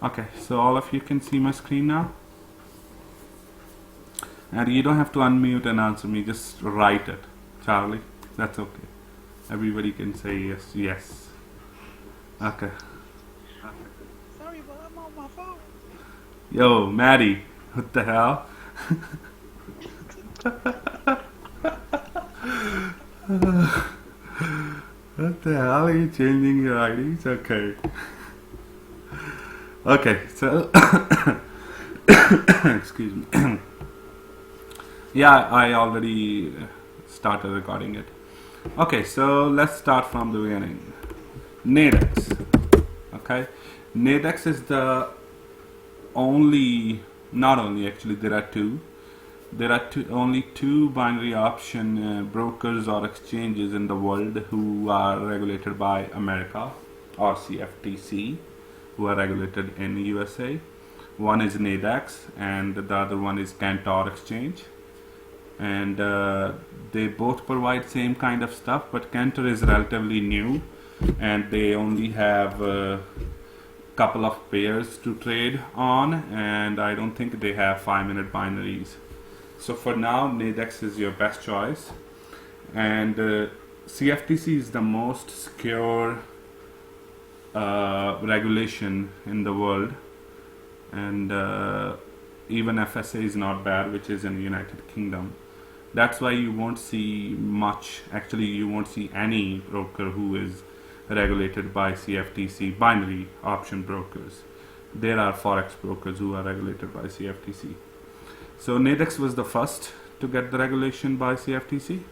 Okay, so all of you can see my screen now, and you don't have to unmute and answer me, just write it, Charlie. That's okay. Everybody can say yes, yes. Okay. Sorry, but I'm on my phone. Yo, Maddie, what the hell? What the hell, are you changing your IDs? Okay. Okay, so excuse me. Yeah, I already started recording it. Okay, so let's start from the beginning. Nadex. Okay, Nadex is the not only actually, there are only two binary option brokers or exchanges in the world who are regulated by America, or CFTC, who are regulated in USA. One is Nadex and the other one is Cantor Exchange, and they both provide same kind of stuff, but Cantor is relatively new and they only have couple of pairs to trade on, and I don't think they have 5-minute binaries. So for now, Nadex is your best choice, and CFTC is the most secure regulation in the world, and even FSA is not bad, which is in the United Kingdom. That's why you won't see much, actually you won't see any broker who is regulated by CFTC, binary option brokers. There are forex brokers who are regulated by CFTC. So Nadex was the first to get the regulation by CFTC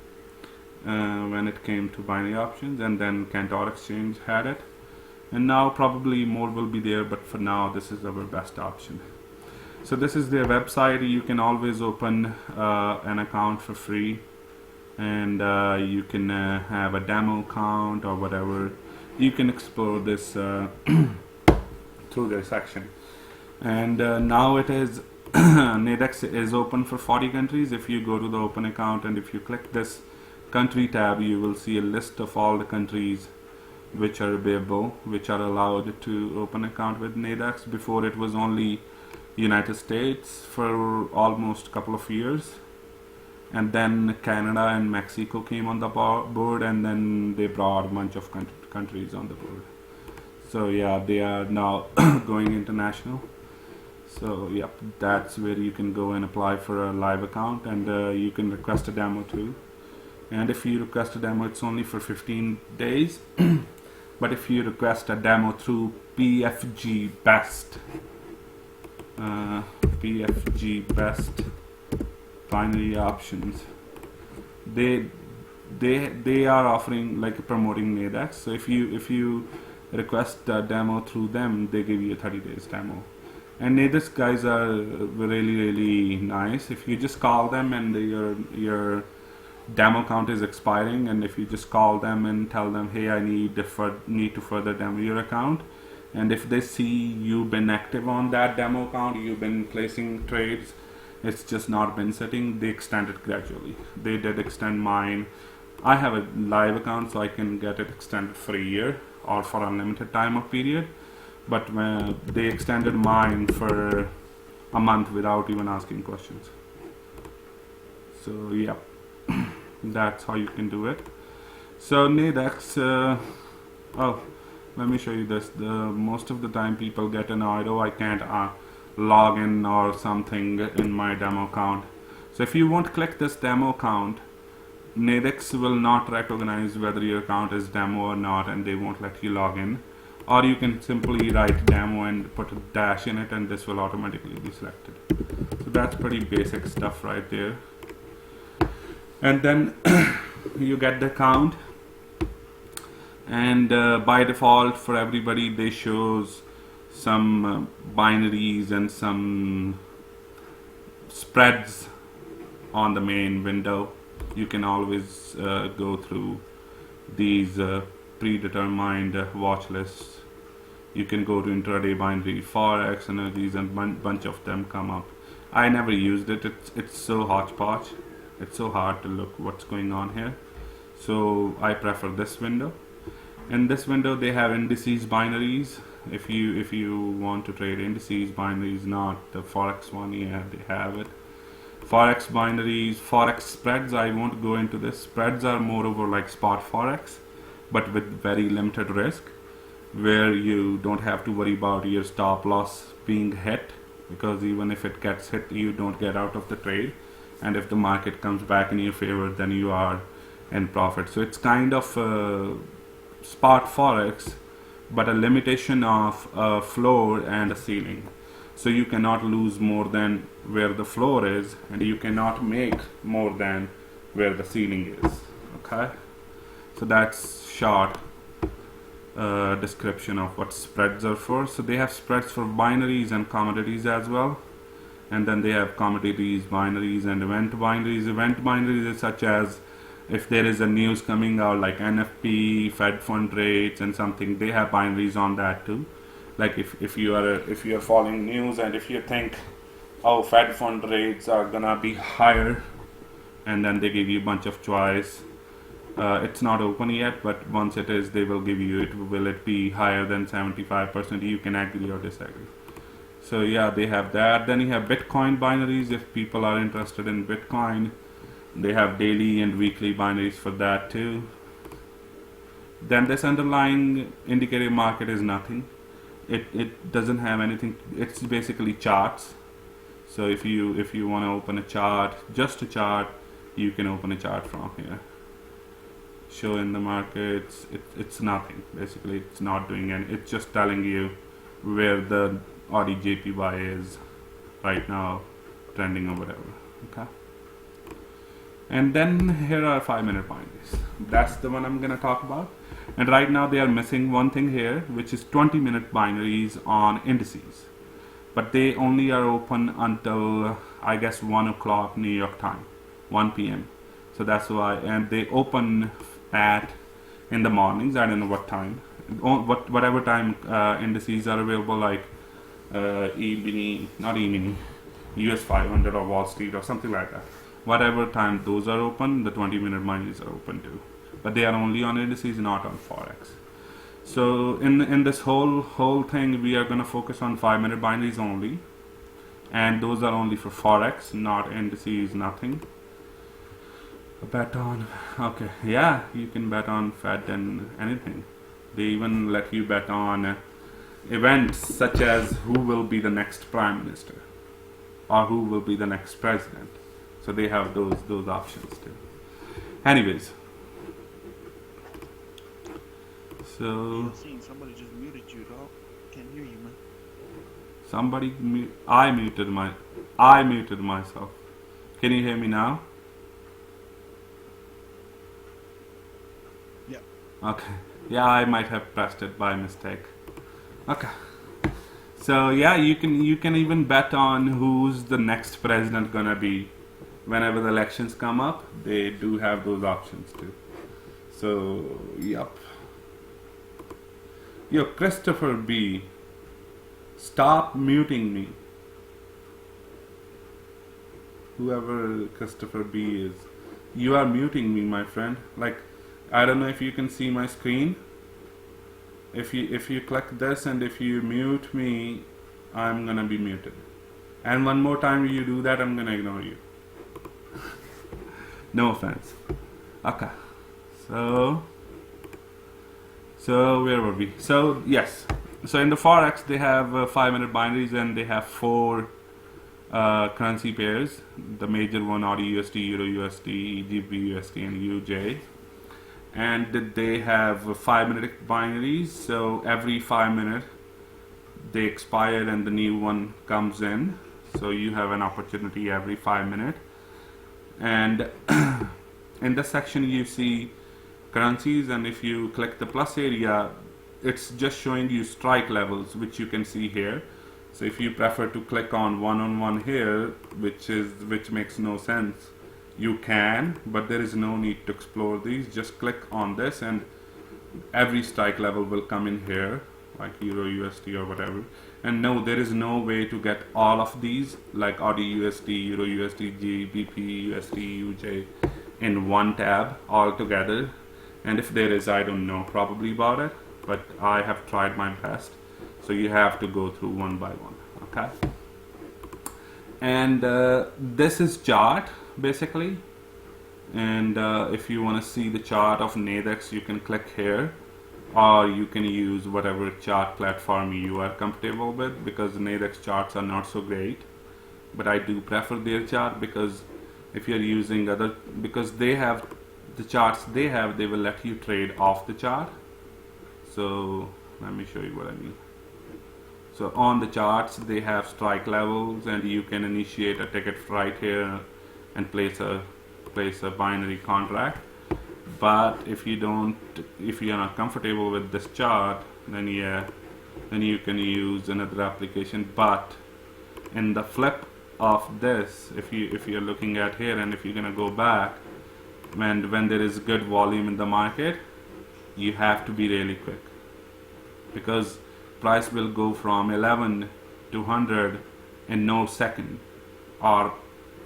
when it came to binary options, and then Cantor Exchange had it, and now probably more will be there, but for now this is our best option. So this is their website. You can always open an account for free, and you can have a demo account or whatever. You can explore this through their section, and now it is Nadex is open for 40 countries. If you go to the open account and if you click this country tab, you will see a list of all the countries which are available, which are allowed to open account with Nadex. Before it was only United States for almost a couple of years, and then Canada and Mexico came on the board, and then they brought a bunch of countries on the board. So yeah, they are now going international. So yeah, that's where you can go and apply for a live account, and you can request a demo too. And if you request a demo, it's only for 15 days. But if you request a demo through PFG Best binary options, they are offering, like, promoting Nadex. So if you request a demo through them, they give you a 30 days demo. And Nadex guys are really nice. If you just call them and your demo count is expiring, and if you just call them and tell them, hey, I need to further demo your account, and if they see you've been active on that demo account, you've been placing trades, it's just not been sitting, they extend it gradually. They did extend mine. I have a live account, so I can get it extended for a year or for unlimited time of period, but when they extended mine for a month without even asking questions. So yeah, that's how you can do it. So Nadex, let me show you this. Most of the time people get annoyed, oh, I can't log in or something in my demo account. So if you won't click this demo account, Nadex will not recognize whether your account is demo or not, and they won't let you log in. Or you can simply write demo and put a dash in it, and this will automatically be selected. So that's pretty basic stuff right there. And then you get the account, and by default for everybody they shows some binaries and some spreads on the main window. You can always go through these predetermined watch lists. You can go to intraday binary, forex, energies, and bunch of them come up. I never used it. It's so hodgepodge. It's so hard to look what's going on here. So I prefer this window. In this window they have indices binaries, if you want to trade indices, binaries, not the forex one, yeah, they have it. Forex binaries, forex spreads, I won't go into this. Spreads are moreover like spot forex, but with very limited risk, where you don't have to worry about your stop loss being hit, because even if it gets hit, you don't get out of the trade, and if the market comes back in your favor, then you are in profit. So it's kind of spot forex, but a limitation of a floor and a ceiling. So you cannot lose more than where the floor is, and you cannot make more than where the ceiling is. Okay, so that's short description of what spreads are for. So they have spreads for binaries and commodities as well, and then they have commodities, binaries, and event binaries. Event binaries is such as if there is a news coming out like NFP, Fed fund rates, and something, they have binaries on that too. Like if you are following news and if you think, oh, Fed fund rates are gonna be higher, and then they give you a bunch of choice. It's not open yet, but once it is, they will give you it. Will it be higher than 75%? You can agree or disagree. So yeah, they have that. Then you have Bitcoin binaries if people are interested in Bitcoin. They have daily and weekly binaries for that too. Then this underlying indicator market is nothing. It doesn't have anything. It's basically charts. So if you want to open a chart, just a chart, you can open a chart from here. Show in the markets, it's nothing. Basically, it's not doing any. It's just telling you where the RDJPY is right now, trending or whatever. Okay. And then here are 5-minute binaries. That's the one I'm gonna talk about. And right now they are missing one thing here, which is 20-minute binaries on indices. But they only are open until I guess 1 o'clock New York time, 1 p.m. So that's why, and they open at in the mornings. I don't know what time, whatever time indices are available, like evening, not evening, US 500 or Wall Street or something like that. Whatever time those are open, the 20-minute binaries are open too. But they are only on indices, not on forex. So in this whole thing, we are going to focus on 5-minute binaries only, and those are only for forex, not indices, nothing. Bet on, okay, yeah, you can bet on Fed and anything. They even let you bet on events such as who will be the next prime minister or who will be the next president. So they have those options too. Anyways, so somebody just muted you, dog. Can't hear you, man. I muted myself. Can you hear me now? Yeah. Okay. Yeah, I might have pressed it by mistake. Okay. So yeah, you can even bet on who's the next president gonna be. Whenever the elections come up, they do have those options too. So yep. Yo, Christopher B, stop muting me. Whoever Christopher B is, you are muting me, my friend. Like, I don't know if you can see my screen. If you click this and if you mute me, I'm gonna be muted. And one more time you do that, I'm gonna ignore you. No offense. Okay. So where were we? So yes. So in the forex they have 5-minute binaries, and they have 4 currency pairs. The major one are USD, Euro USD, GBP USD, and UJ. And they have 5-minute binaries. So every 5 minutes they expire and the new one comes in. So you have an opportunity every 5 minutes. And in this section you see currencies, and if you click the plus area, it's just showing you strike levels, which you can see here. So if you prefer to click on one here, which makes no sense, you can, but there is no need to explore these. Just click on this and every strike level will come in here, like Euro USD or whatever. And no, there is no way to get all of these, like AUD USD, Euro USD, GBP USD, UJ in one tab all together. And if there is, I don't know probably about it, but I have tried my best. So you have to go through one by one. Okay. And this is chart basically. And if you want to see the chart of Nadex, you can click here, or you can use whatever chart platform you are comfortable with, because Nadex charts are not so great, but I do prefer their chart, because if you're using other, because they have the charts they have, they will let you trade off the chart. So let me show you what I mean. So on the charts they have strike levels, and you can initiate a ticket right here and place a binary contract. But if you're not comfortable with this chart, then you can use another application. But in the flip of this, if you're looking at here, and if you're gonna go back, when there is good volume in the market, you have to be really quick, because price will go from 11 to 100 in no second. Or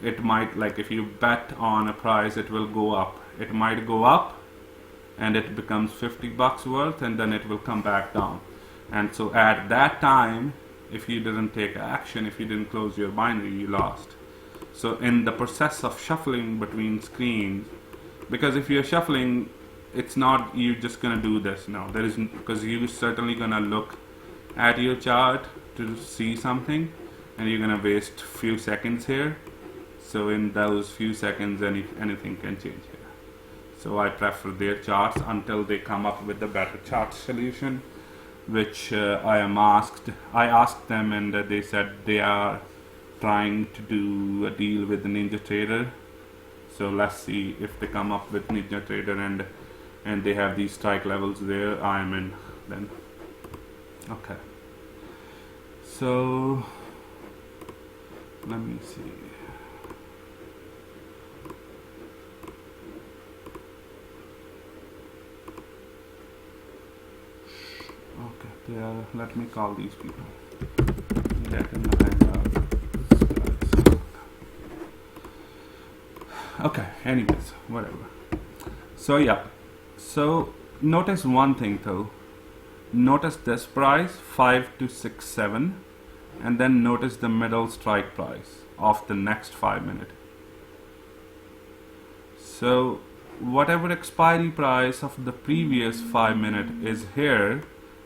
it might, like if you bet on a price, it will go up. It might go up and it becomes $50 worth, and then it will come back down. And so at that time, if you didn't take action, if you didn't close your binary, you lost. So in the process of shuffling between screens, because if you're shuffling, it's not you just gonna do this. No, there is, because you're certainly gonna look at your chart to see something, and you're gonna waste few seconds here. So in those few seconds, anything can change here. So I prefer their charts until they come up with a better chart solution, which I asked them, and they said they are trying to do a deal with the NinjaTrader. So let's see if they come up with NinjaTrader and they have these strike levels there. I'm in then. Okay. So let me see. Okay, let me call these people. Get in the hangout. Okay, anyways, whatever. So yeah, so notice one thing though. Notice this price 5267, and then notice the middle strike price of the next 5 minutes. So whatever expiry price of the previous 5 minutes is here,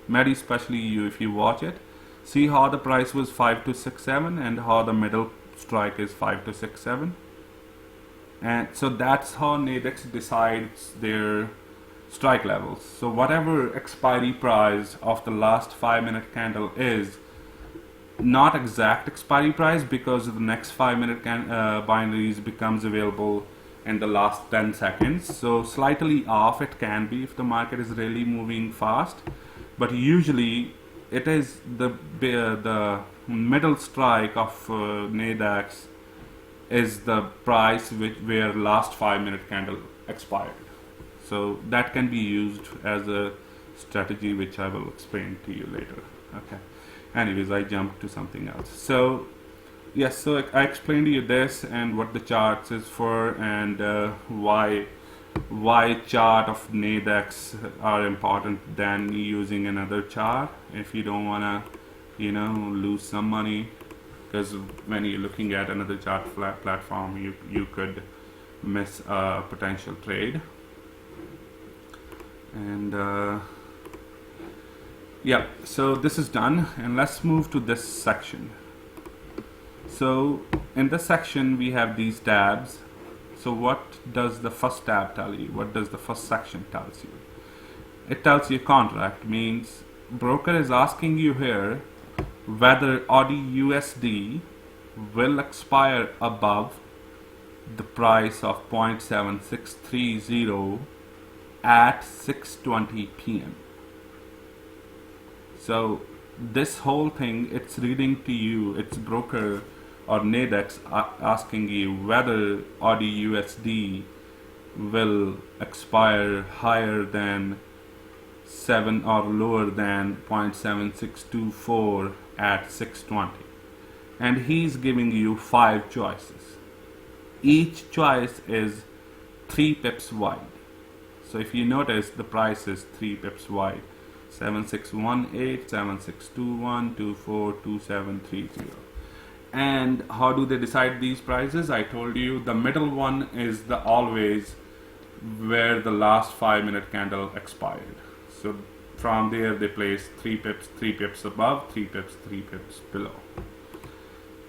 maybe especially you, if you watch it, see how the price was 5267 and how the middle strike is 5267. And so that's how Nadex decides their strike levels. So whatever expiry price of the last 5 minute candle is, not exact expiry price, because the next 5 minute binaries becomes available in the last 10 seconds. So slightly off it can be if the market is really moving fast, but usually it is the middle strike of Nadex is the price where last 5 minute candle expired. So that can be used as a strategy, which I will explain to you later. Okay. Anyways, I jumped to something else. So yes, so I explained to you this and what the charts is for, and why chart of Nadex are important than using another chart if you don't wanna, lose some money. Because when you're looking at another chart platform, you could miss a potential trade. And yeah, so this is done, and let's move to this section. So in this section we have these tabs. So what does the first tab tell you? What does the first section tells you? It tells you contract, means broker is asking you here whether AUD/USD will expire above the price of 0.7630 at 6:20 p.m. So this whole thing, it's reading to you, it's broker or Nadex asking you whether AUD/USD will expire higher than 7 or lower than 0.7624 at 6:20, and he's giving you 5 choices. Each choice is 3 pips wide. So if you notice, the price is 3 pips wide. 7618, 7621, 242730. And how do they decide these prices? I told you the middle one is the always where the last 5-minute candle expired. So from there they place 3 pips above, 3 pips below.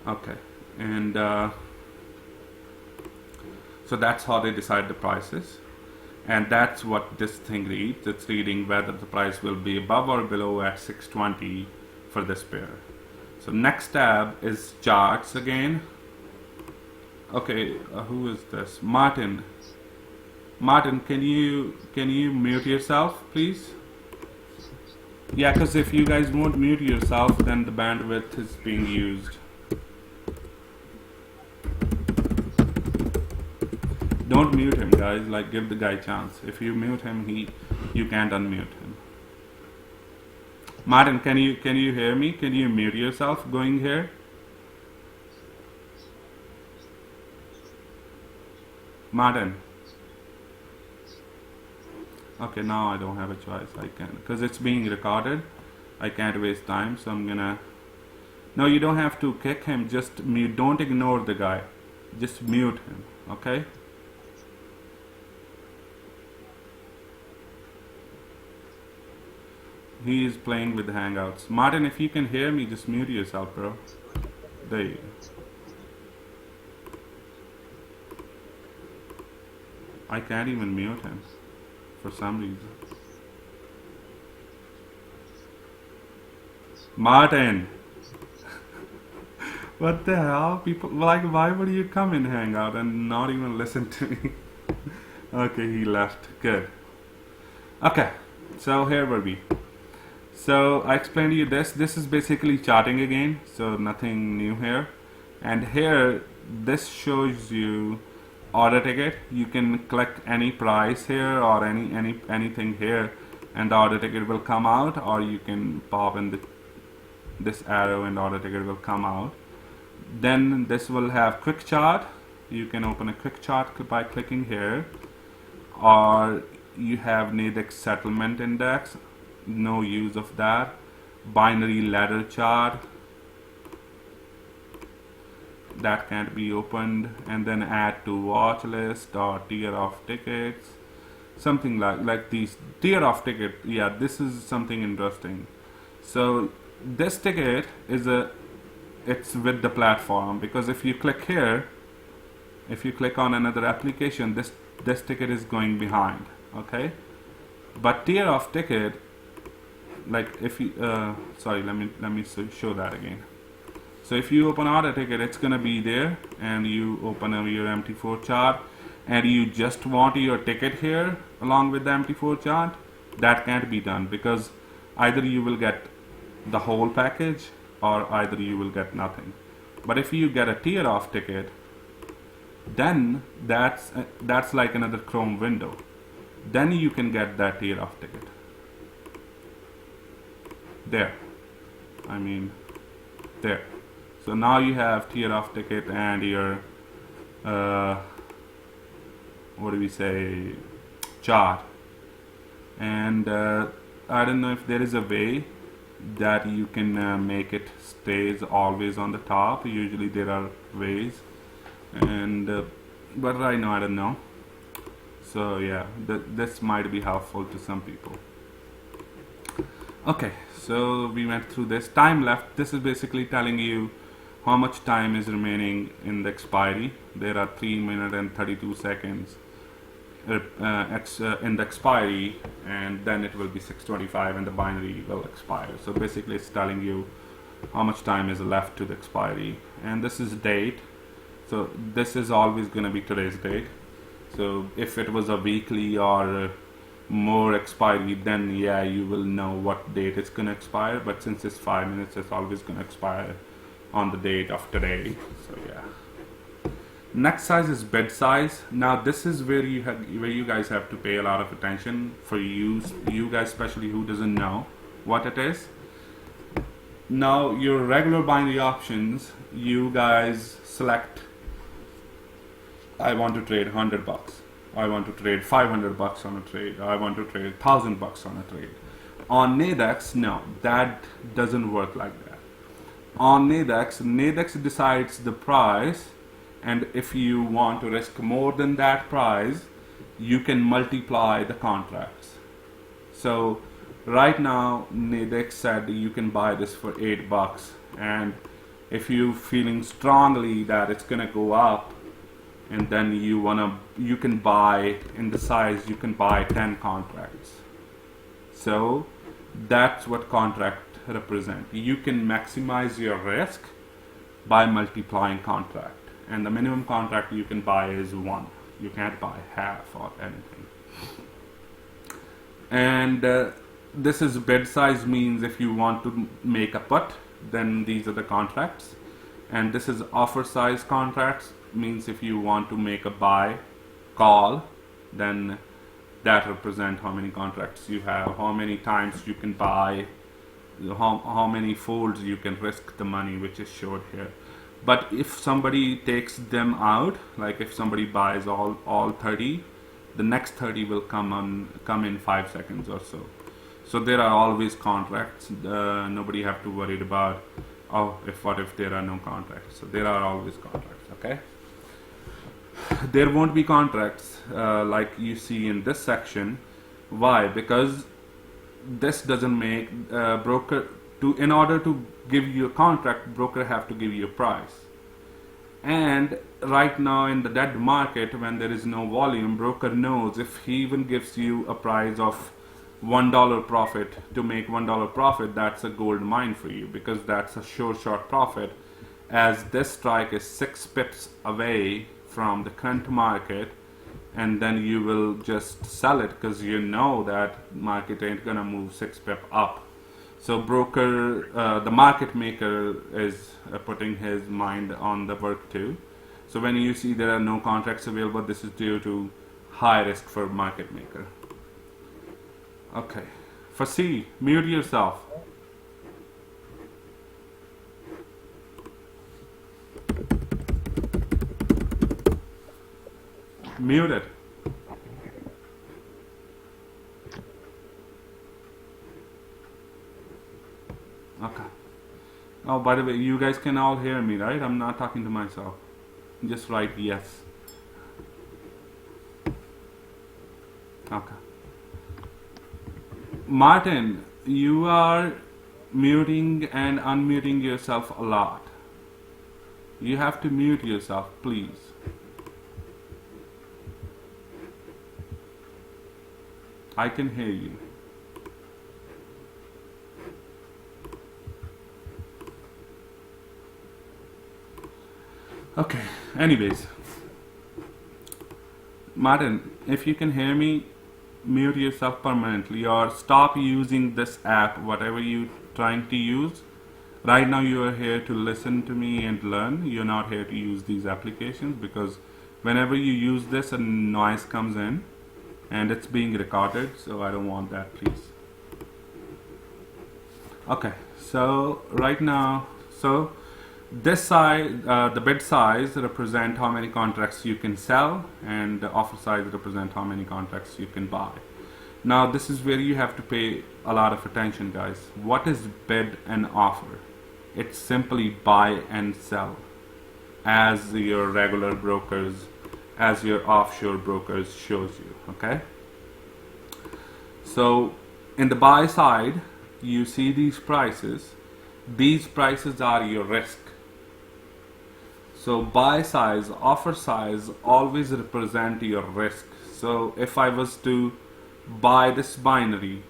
Okay, and so that's how they decide the prices, and that's what this thing reads. It's reading whether the price will be above or below at 620 for this pair. So next tab is charts again. Okay, who is this? Martin. Martin, can you mute yourself, please? Yeah, because if you guys won't mute yourself, then the bandwidth is being used. Don't mute him, guys. Like, give the guy a chance. If you mute him, you can't unmute him. Martin, can you hear me? Can you mute yourself going here? Martin. Okay, now I don't have a choice. I can, because it's being recorded. I can't waste time, so I'm gonna. No, you don't have to kick him. Just mute. Don't ignore the guy. Just mute him. Okay. He is playing with the Hangouts. Martin, if you can hear me, just mute yourself, bro. There you go. I can't even mute him for some reason. Martin! What the hell? People, like, why would you come in Hangout and not even listen to me? Okay, he left. Good. Okay, so here were we. So I explained to you this. This is basically charting again, so nothing new here. And here, this shows you order ticket. You can click any price here or anything here, and the order ticket will come out. Or you can pop in this arrow, and order ticket will come out. Then this will have quick chart. You can open a quick chart by clicking here, or you have Nadex settlement index. No use of that. Binary ladder chart, that can't be opened. And then add to watch list or tier of tickets, something like these. Tier of ticket, yeah, this is something interesting. So this ticket is it's with the platform, because if you click here, if you click on another application, this ticket is going behind. Okay, but tier of ticket, like if you sorry, let me show that again. So if you open order ticket, it's gonna be there, and you open your MT4 chart, and you just want your ticket here along with the MT4 chart, that can't be done, because either you will get the whole package or either you will get nothing. But if you get a tier off ticket, then that's like another Chrome window. Then you can get that tier off ticket. There, I mean, there. So now you have tier off ticket and your what do we say, chart. And I don't know if there is a way that you can make it stays always on the top. Usually there are ways, and but right now I don't know. So yeah, this might be helpful to some people. Okay, so we went through this. Time left, this is basically telling you how much time is remaining in the expiry. There are 3 minutes and 32 seconds in the expiry, and then it will be 6:25 and the binary will expire. So basically it's telling you how much time is left to the expiry. And this is date, so this is always going to be today's date. So if it was a weekly or more expiry, then yeah, you will know what date it's going to expire. But since it's 5 minutes, it's always going to expire on the date of today. So yeah. Next size is bid size. Now this is where you guys have to pay a lot of attention. For you guys especially who doesn't know what it is. Now your regular binary options, you guys select, I want to trade $100, I want to trade $500 on a trade, I want to trade $1,000 on a trade, On Nadex, no, that doesn't work like that. On Nadex decides the price, and if you want to risk more than that price, you can multiply the contracts. So right now, Nadex said you can buy this for $8, and if you feeling strongly that it's gonna go up, and then you can buy in the size, you can buy 10 contracts. So that's what contract represent. You can maximize your risk by multiplying contract, and the minimum contract you can buy is 1. You can't buy half or anything. And this is bid size, means if you want to make a put, then these are the contracts. And this is offer size contracts, means if you want to make a buy call, then that represent how many contracts you have, how many times you can buy, how many folds you can risk the money, which is showed here. But if somebody takes them out, like if somebody buys all 30, the next 30 will come in 5 seconds or so. So there are always contracts. Nobody have to worry about, what if there are no contracts. So there are always contracts. Okay. There won't be contracts like you see in this section. Why? Because this doesn't make broker in order to give you a contract, broker have to give you a price. And right now in the dead market, when there is no volume, broker knows if he even gives you a price of $1 profit to make $1 profit, that's a gold mine for you, because that's a sure short profit, as this strike is 6 pips away from the current market, and then you will just sell it because you know that market ain't gonna move 6 pip up. So broker, the market maker is putting his mind on the work too. So when you see there are no contracts available, this is due to high risk for market maker. Okay, for C, mute yourself. Mute it. Okay. Oh, by the way, you guys can all hear me, right? I'm not talking to myself. Just write yes. Okay. Martin, you are muting and unmuting yourself a lot. You have to mute yourself, please. I can hear you. Okay, anyways. Martin, if you can hear me, mute yourself permanently or stop using this app, whatever you're trying to use. Right now you are here to listen to me and learn. You're not here to use these applications, because whenever you use this, a noise comes in and it's being recorded, so I don't want that, please. Okay, so right now, so this size, the bid size represent how many contracts you can sell, and the offer size represent how many contracts you can buy. Now this is where you have to pay a lot of attention, guys. What is bid and offer? It's simply buy and sell, as your regular brokers, as your offshore brokers shows you. Okay, so in the buy side, you see these prices. These prices are your risk. So buy size, offer size always represent your risk. So if I was to buy this binary,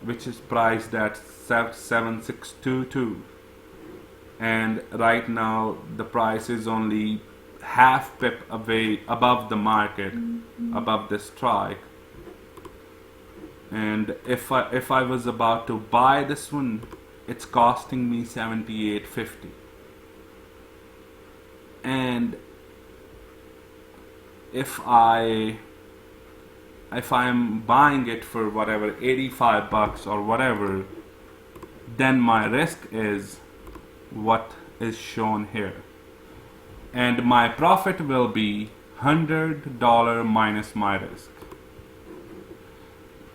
which is priced at 7622, and right now the price is only half pip away above the market, above the strike, and if I was about to buy this one, it's costing me 78.50. And if I'm buying it for whatever, $85 or whatever, then my risk is what is shown here, and my profit will be $100 minus my risk.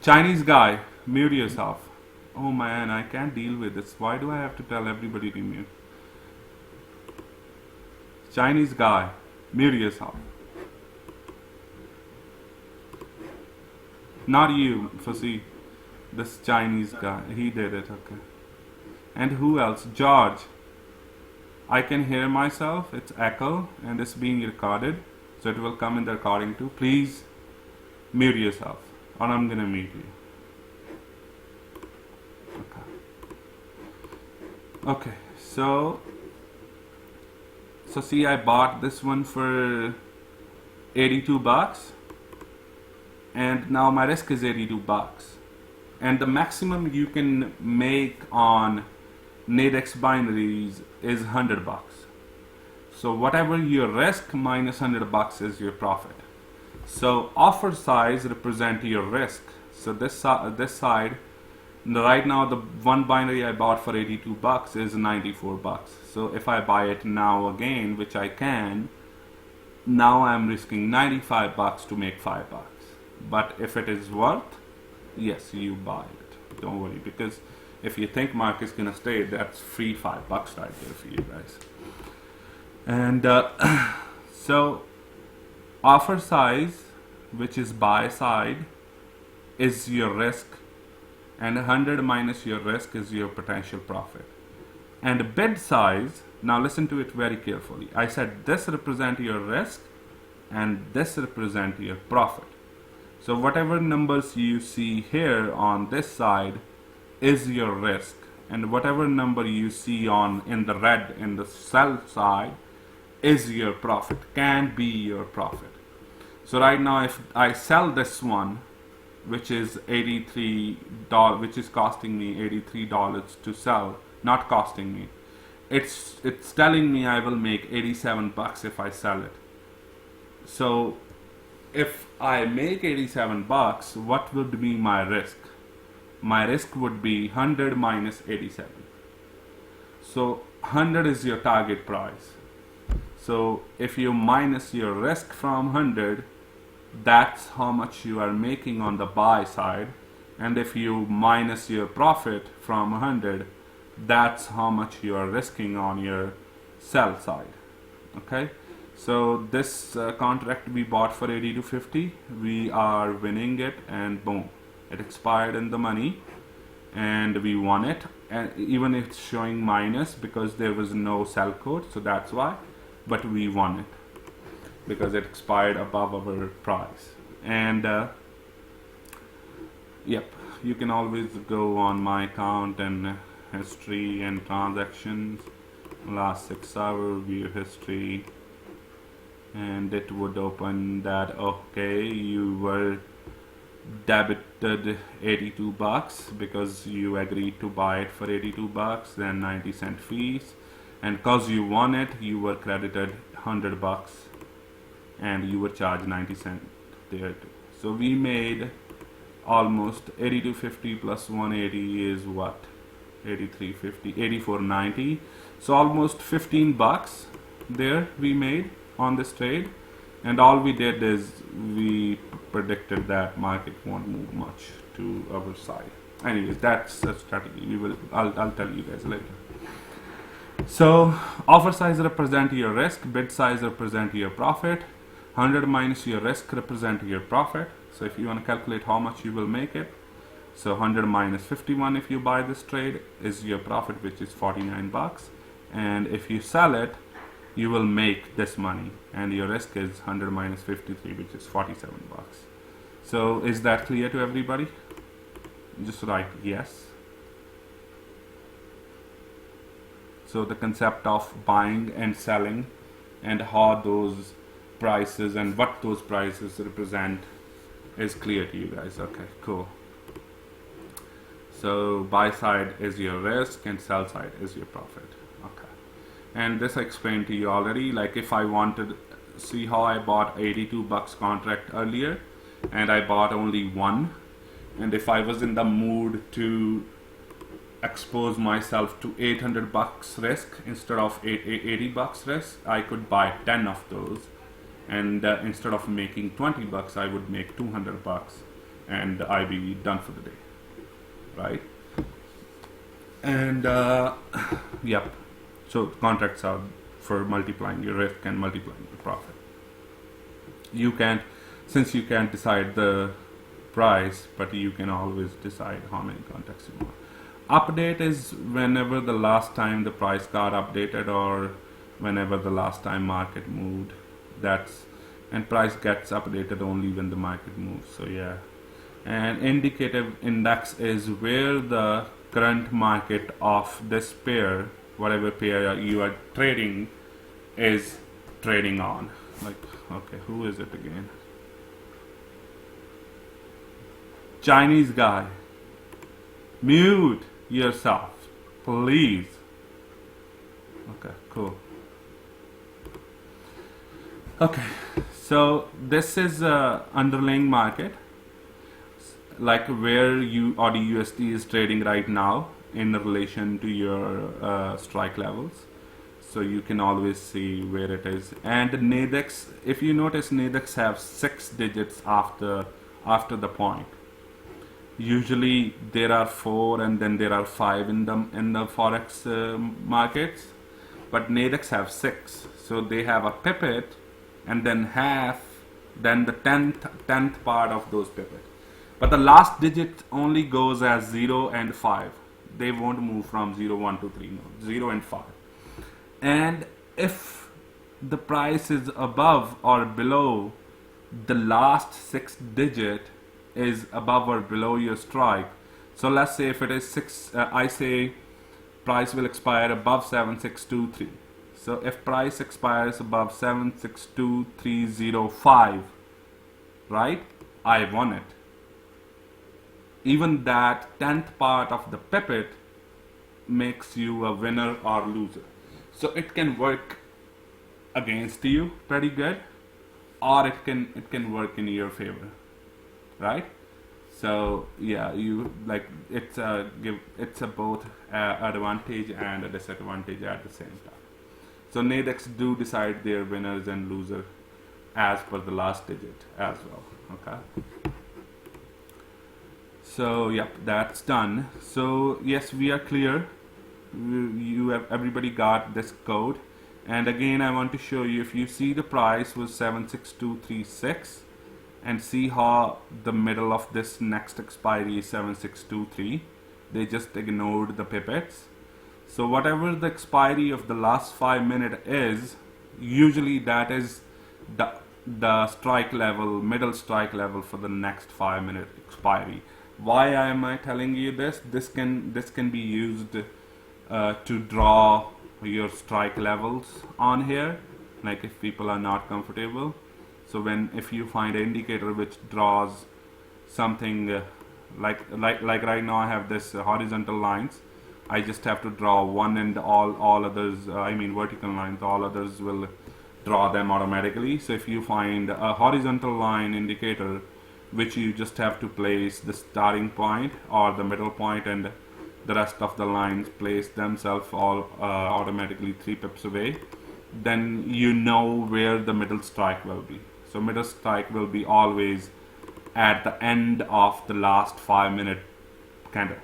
Chinese guy, Mute yourself. Oh man, I can't deal with this. Why do I have to tell everybody to mute? Chinese guy, mute yourself. Not you, Fasi. This Chinese guy. He did it, okay. And who else? George. I can hear myself. It's echo and it's being recorded. So it will come in the recording too. Please mute yourself or I'm gonna mute you. Okay, so see, I bought this one for 82 bucks and now my risk is 82 bucks, and the maximum you can make on Nadex binaries is 100 bucks. So whatever your risk minus 100 bucks is your profit. So offer size represent your risk. So this side, right now the one binary I bought for 82 bucks is 94 bucks. So if I buy it now again, which I can, now I'm risking 95 bucks to make 5 bucks. But if it is worth, yes, you buy it. Don't worry, because if you think market is gonna stay, that's free 5 bucks right there for you guys. And so offer size, which is buy side, is your risk, and 100 minus your risk is your potential profit. And bid size, now listen to it very carefully. I said this represent your risk and this represent your profit. So whatever numbers you see here on this side is your risk, and whatever number you see on in the red in the sell side is your profit, can be your profit. So right now if I sell this one, which is $83, which is costing me $83 to sell, not costing me, it's telling me I will make 87 bucks if I sell it. So if I make 87 bucks, what would be my risk? My risk would be 100 minus 87. So 100 is your target price. So if you minus your risk from 100, that's how much you are making on the buy side. And if you minus your profit from 100, that's how much you are risking on your sell side. Okay, so this contract we bought for 82.50, we are winning it, and boom, it expired in the money and we won it. And even it's showing minus because there was no sell code, so that's why, but we won it because it expired above our price. And yep, you can always go on my account and history and transactions, last 6 hours, view history, and it would open that okay, you were debited 82 bucks because you agreed to buy it for 82 bucks, then 90-cent fees, and because you won it, you were credited 100 bucks and you were charged 90 cents there too. So we made almost 82.50 plus 180 is what? 83.50, 84.90. So almost 15 bucks there we made on this trade, and all we did is we predicted that market won't move much to our side. Anyways, that's a strategy. I'll tell you guys later. So offer size represent your risk, bid size represent your profit, 100 minus your risk represent your profit. So if you want to calculate how much you will make it, so 100 minus 51 if you buy this trade is your profit, which is 49 bucks, and if you sell it, you will make this money, and your risk is 100 minus 53, which is 47 bucks. So is that clear to everybody? Just write yes. So the concept of buying and selling and how those prices and what those prices represent is clear to you guys. Okay, cool. So buy side is your risk and sell side is your profit. Okay, and this I explained to you already. Like if I wanted, see how I bought 82 bucks contract earlier and I bought only one, and if I was in the mood to expose myself to 800 bucks risk instead of 80 bucks risk, I could buy 10 of those, and instead of making 20 bucks I would make 200 bucks and I'd be done for the day. right? And yep, so contracts are for multiplying your risk and multiplying your profit. You can't, since you can't decide the price, but you can always decide how many contracts you want. Update is whenever the last time the price got updated, or whenever the last time market moved. That's, and price gets updated only when the market moves. So yeah. And indicative index is where the current market of this pair, whatever pair you are trading, is trading on. Like, okay, who is it again? Chinese guy. Mute yourself, please. Okay, cool. Okay, so this is underlying market, like where you or the USD is trading right now in relation to your strike levels. So you can always see where it is. And Nadex, if you notice, Nadex have 6 digits after the point. Usually there are 4 and then there are 5 in the forex markets, but Nadex have 6. So they have a pipot and then half, then the 10th part of those pipot. But the last digit only goes as 0 and 5. They won't move from 0, 1, 2, 3, no, 0 and 5. And if the price is above or below the last 6 digit is above or below your strike. So let's say if it is 6, I say price will expire above 7623. So if price expires above 762305, right, I won it. Even that 10th part of the pipot makes you a winner or loser. So it can work against you pretty good, or it can work in your favor, right? So yeah, you like it's a both advantage and a disadvantage at the same time. So Nadex do decide their winners and losers as per the last digit as well. Okay. So yep, that's done. So yes, we are clear. You have, everybody got this code. And again, I want to show you, if you see the price was 76236, and see how the middle of this next expiry is 7623. They just ignored the pivots. So whatever the expiry of the last 5 minutes is, usually that is the strike level, middle strike level for the next 5 minute expiry. Why am I telling you this? This can be used to draw your strike levels on here, like if people are not comfortable. So if you find an indicator which draws something like right now I have this horizontal lines, I just have to draw one, and all others, I mean vertical lines, all others will draw them automatically. So if you find a horizontal line indicator which you just have to place the starting point or the middle point, and the rest of the lines place themselves all automatically 3 pips away, then you know where the middle strike will be. So middle strike will be always at the end of the last 5 minute candle.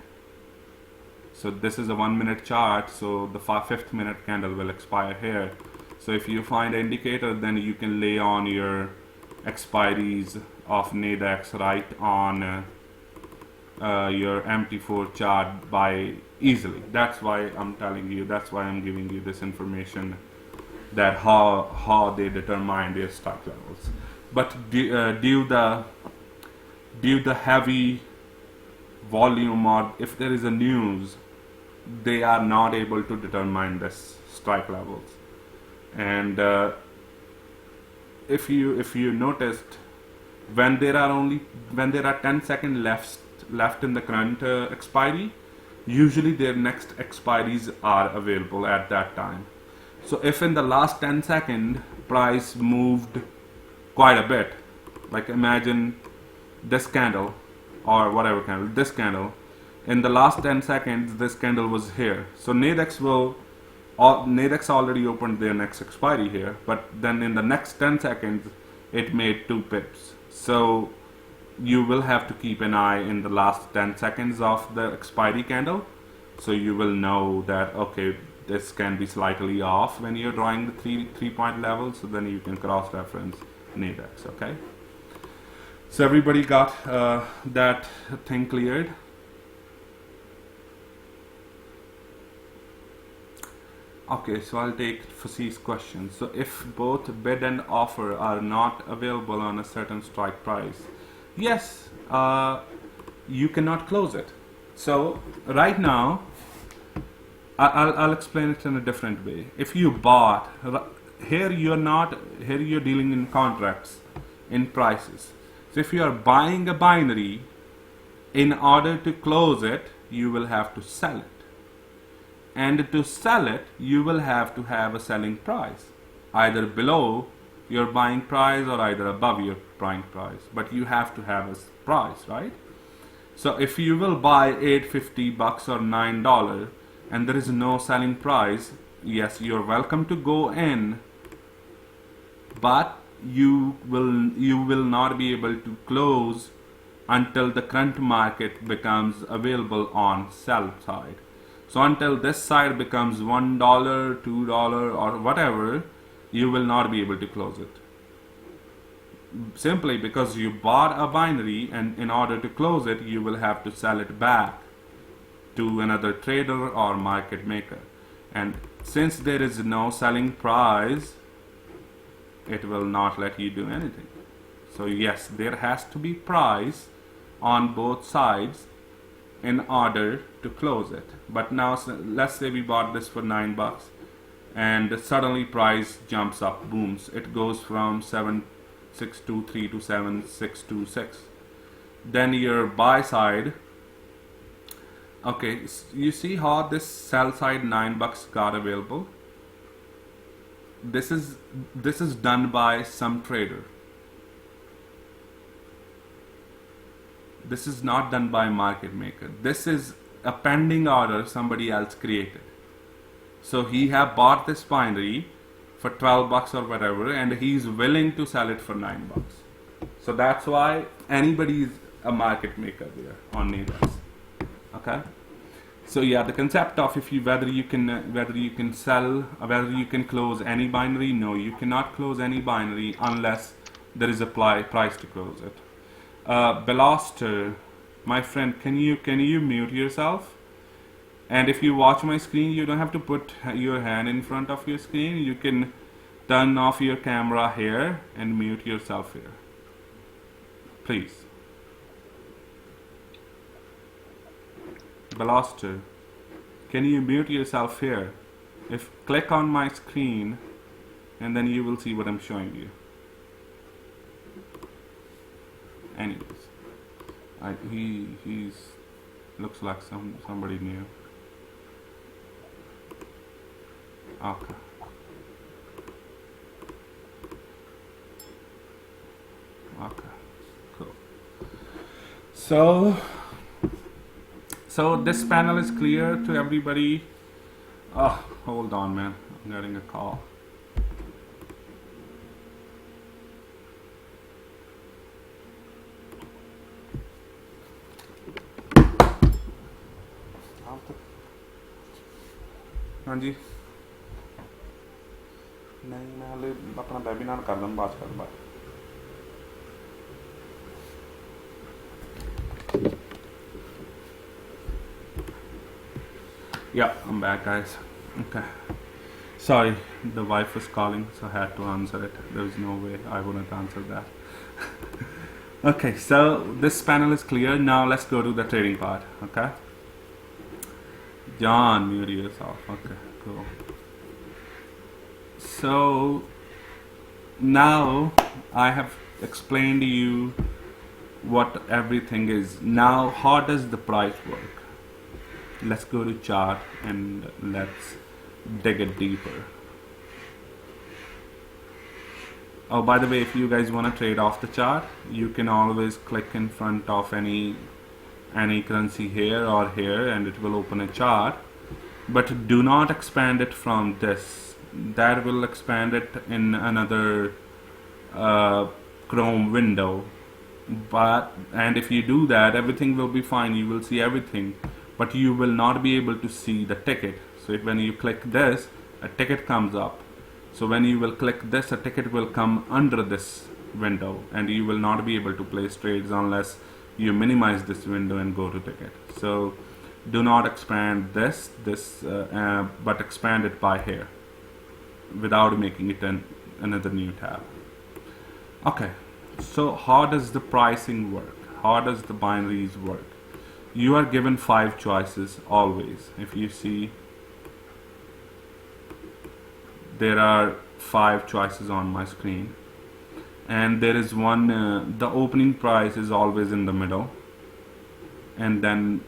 So this is a 1 minute chart, so the 5th minute candle will expire here. So if you find an indicator, then you can lay on your expiries of Nadex right on your MT4 chart by easily. That's why I'm telling you, that's why I'm giving you this information, that how they determine their strike levels. But due the heavy volume, or if there is a news, they are not able to determine this strike levels. And if you noticed, when there are 10 seconds left in the current expiry, usually their next expiries are available at that time. So if in the last 10 seconds price moved quite a bit, like imagine this candle or whatever candle, this candle, in the last 10 seconds this candle was here. So Nadex already opened their next expiry here, but then in the next 10 seconds it made 2 pips. So you will have to keep an eye in the last 10 seconds of the expiry candle, so you will know that okay, this can be slightly off when you're drawing the three point level, so then you can cross reference Nadex. Okay, so everybody got that thing cleared. Okay, so I'll take Fasih's question. So if both bid and offer are not available on a certain strike price, yes, you cannot close it. So right now, I'll explain it in a different way. If you bought, here you're dealing in contracts, in prices. So if you are buying a binary, in order to close it, you will have to sell it. And to sell it, you will have to have a selling price, either below your buying price or either above your buying price. But you have to have a price, right? So if you will buy $8.50 or $9 and there is no selling price, yes, you're welcome to go in, but you will not be able to close until the current market becomes available on sell side. So until this side becomes $1, $2 or whatever, you will not be able to close it. Simply because you bought a binary, and in order to close it, you will have to sell it back to another trader or market maker. And since there is no selling price, it will not let you do anything. So yes, there has to be price on both sides in order to close it. But now let's say we bought this for $9 and suddenly price jumps up, booms, it goes from 7623 to 7626. Then your buy side, okay, you see how this sell side $9 got available. This is done by some trader. This is not done by market maker. This is a pending order somebody else created. So he have bought this binary for $12 or whatever, and he's willing to sell it for $9. So that's why anybody is a market maker there on Nadex. Okay. So yeah, the concept of whether you can sell, whether you can close any binary. No, you cannot close any binary unless there is a price to close it. Beloster, my friend, can you mute yourself? And if you watch my screen, you don't have to put your hand in front of your screen. You can turn off your camera here and mute yourself here. Please. Beloster, can you mute yourself here? Click on my screen and then you will see what I'm showing you. Anyways, he's looks like somebody new. Okay. Okay. Cool. So this panel is clear to everybody. Oh, hold on, man. I'm getting a call. हाँ जी नहीं मैं हाले अपना webinar कर लूँ बात कर बात Yeah, I'm back, guys. Okay, sorry, the wife was calling, so I had to answer it. There was no way I wouldn't answer that. Okay, so this panel is clear. Now let's go to the trading part. Okay, John, mute yourself. Okay, cool. So now I have explained to you what everything is. Now how does the price work? Let's go to chart and let's dig it deeper. Oh, by the way, if you guys want to trade off the chart, you can always click in front of any currency here or here and it will open a chart, but do not expand it from this. That will expand it in another Chrome window. And if you do that, everything will be fine, you will see everything, but you will not be able to see the ticket. So when you click this, a ticket comes up. So when you will click this, a ticket will come under this window, and you will not be able to place trades unless you minimize this window and go to ticket. So do not expand this but expand it by here without making it another new tab. Okay, so how does the pricing work? How does the binaries work? You are given 5 choices always. If you see, there are 5 choices on my screen, and there is one, the opening price is always in the middle, and then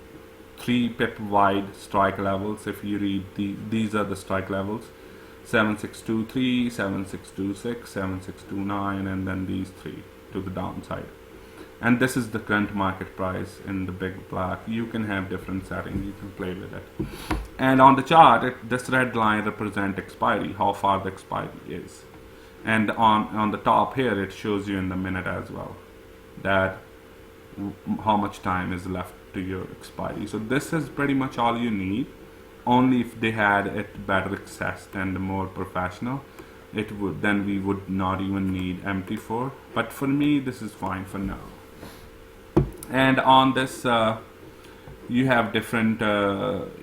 3 pip wide strike levels. If you read these are the strike levels: 7623, 7626, 7629, and then these 3 to the downside. And this is the current market price in the big black. You can have different settings, you can play with it. And on the chart, this red line represents expiry, how far the expiry is. And on the top here, it shows you in the minute as well that how much time is left to your expiry. So this is pretty much all you need. Only if they had it better accessed and more professional, then we would not even need MT4. But for me, this is fine for now. And on this, you have different,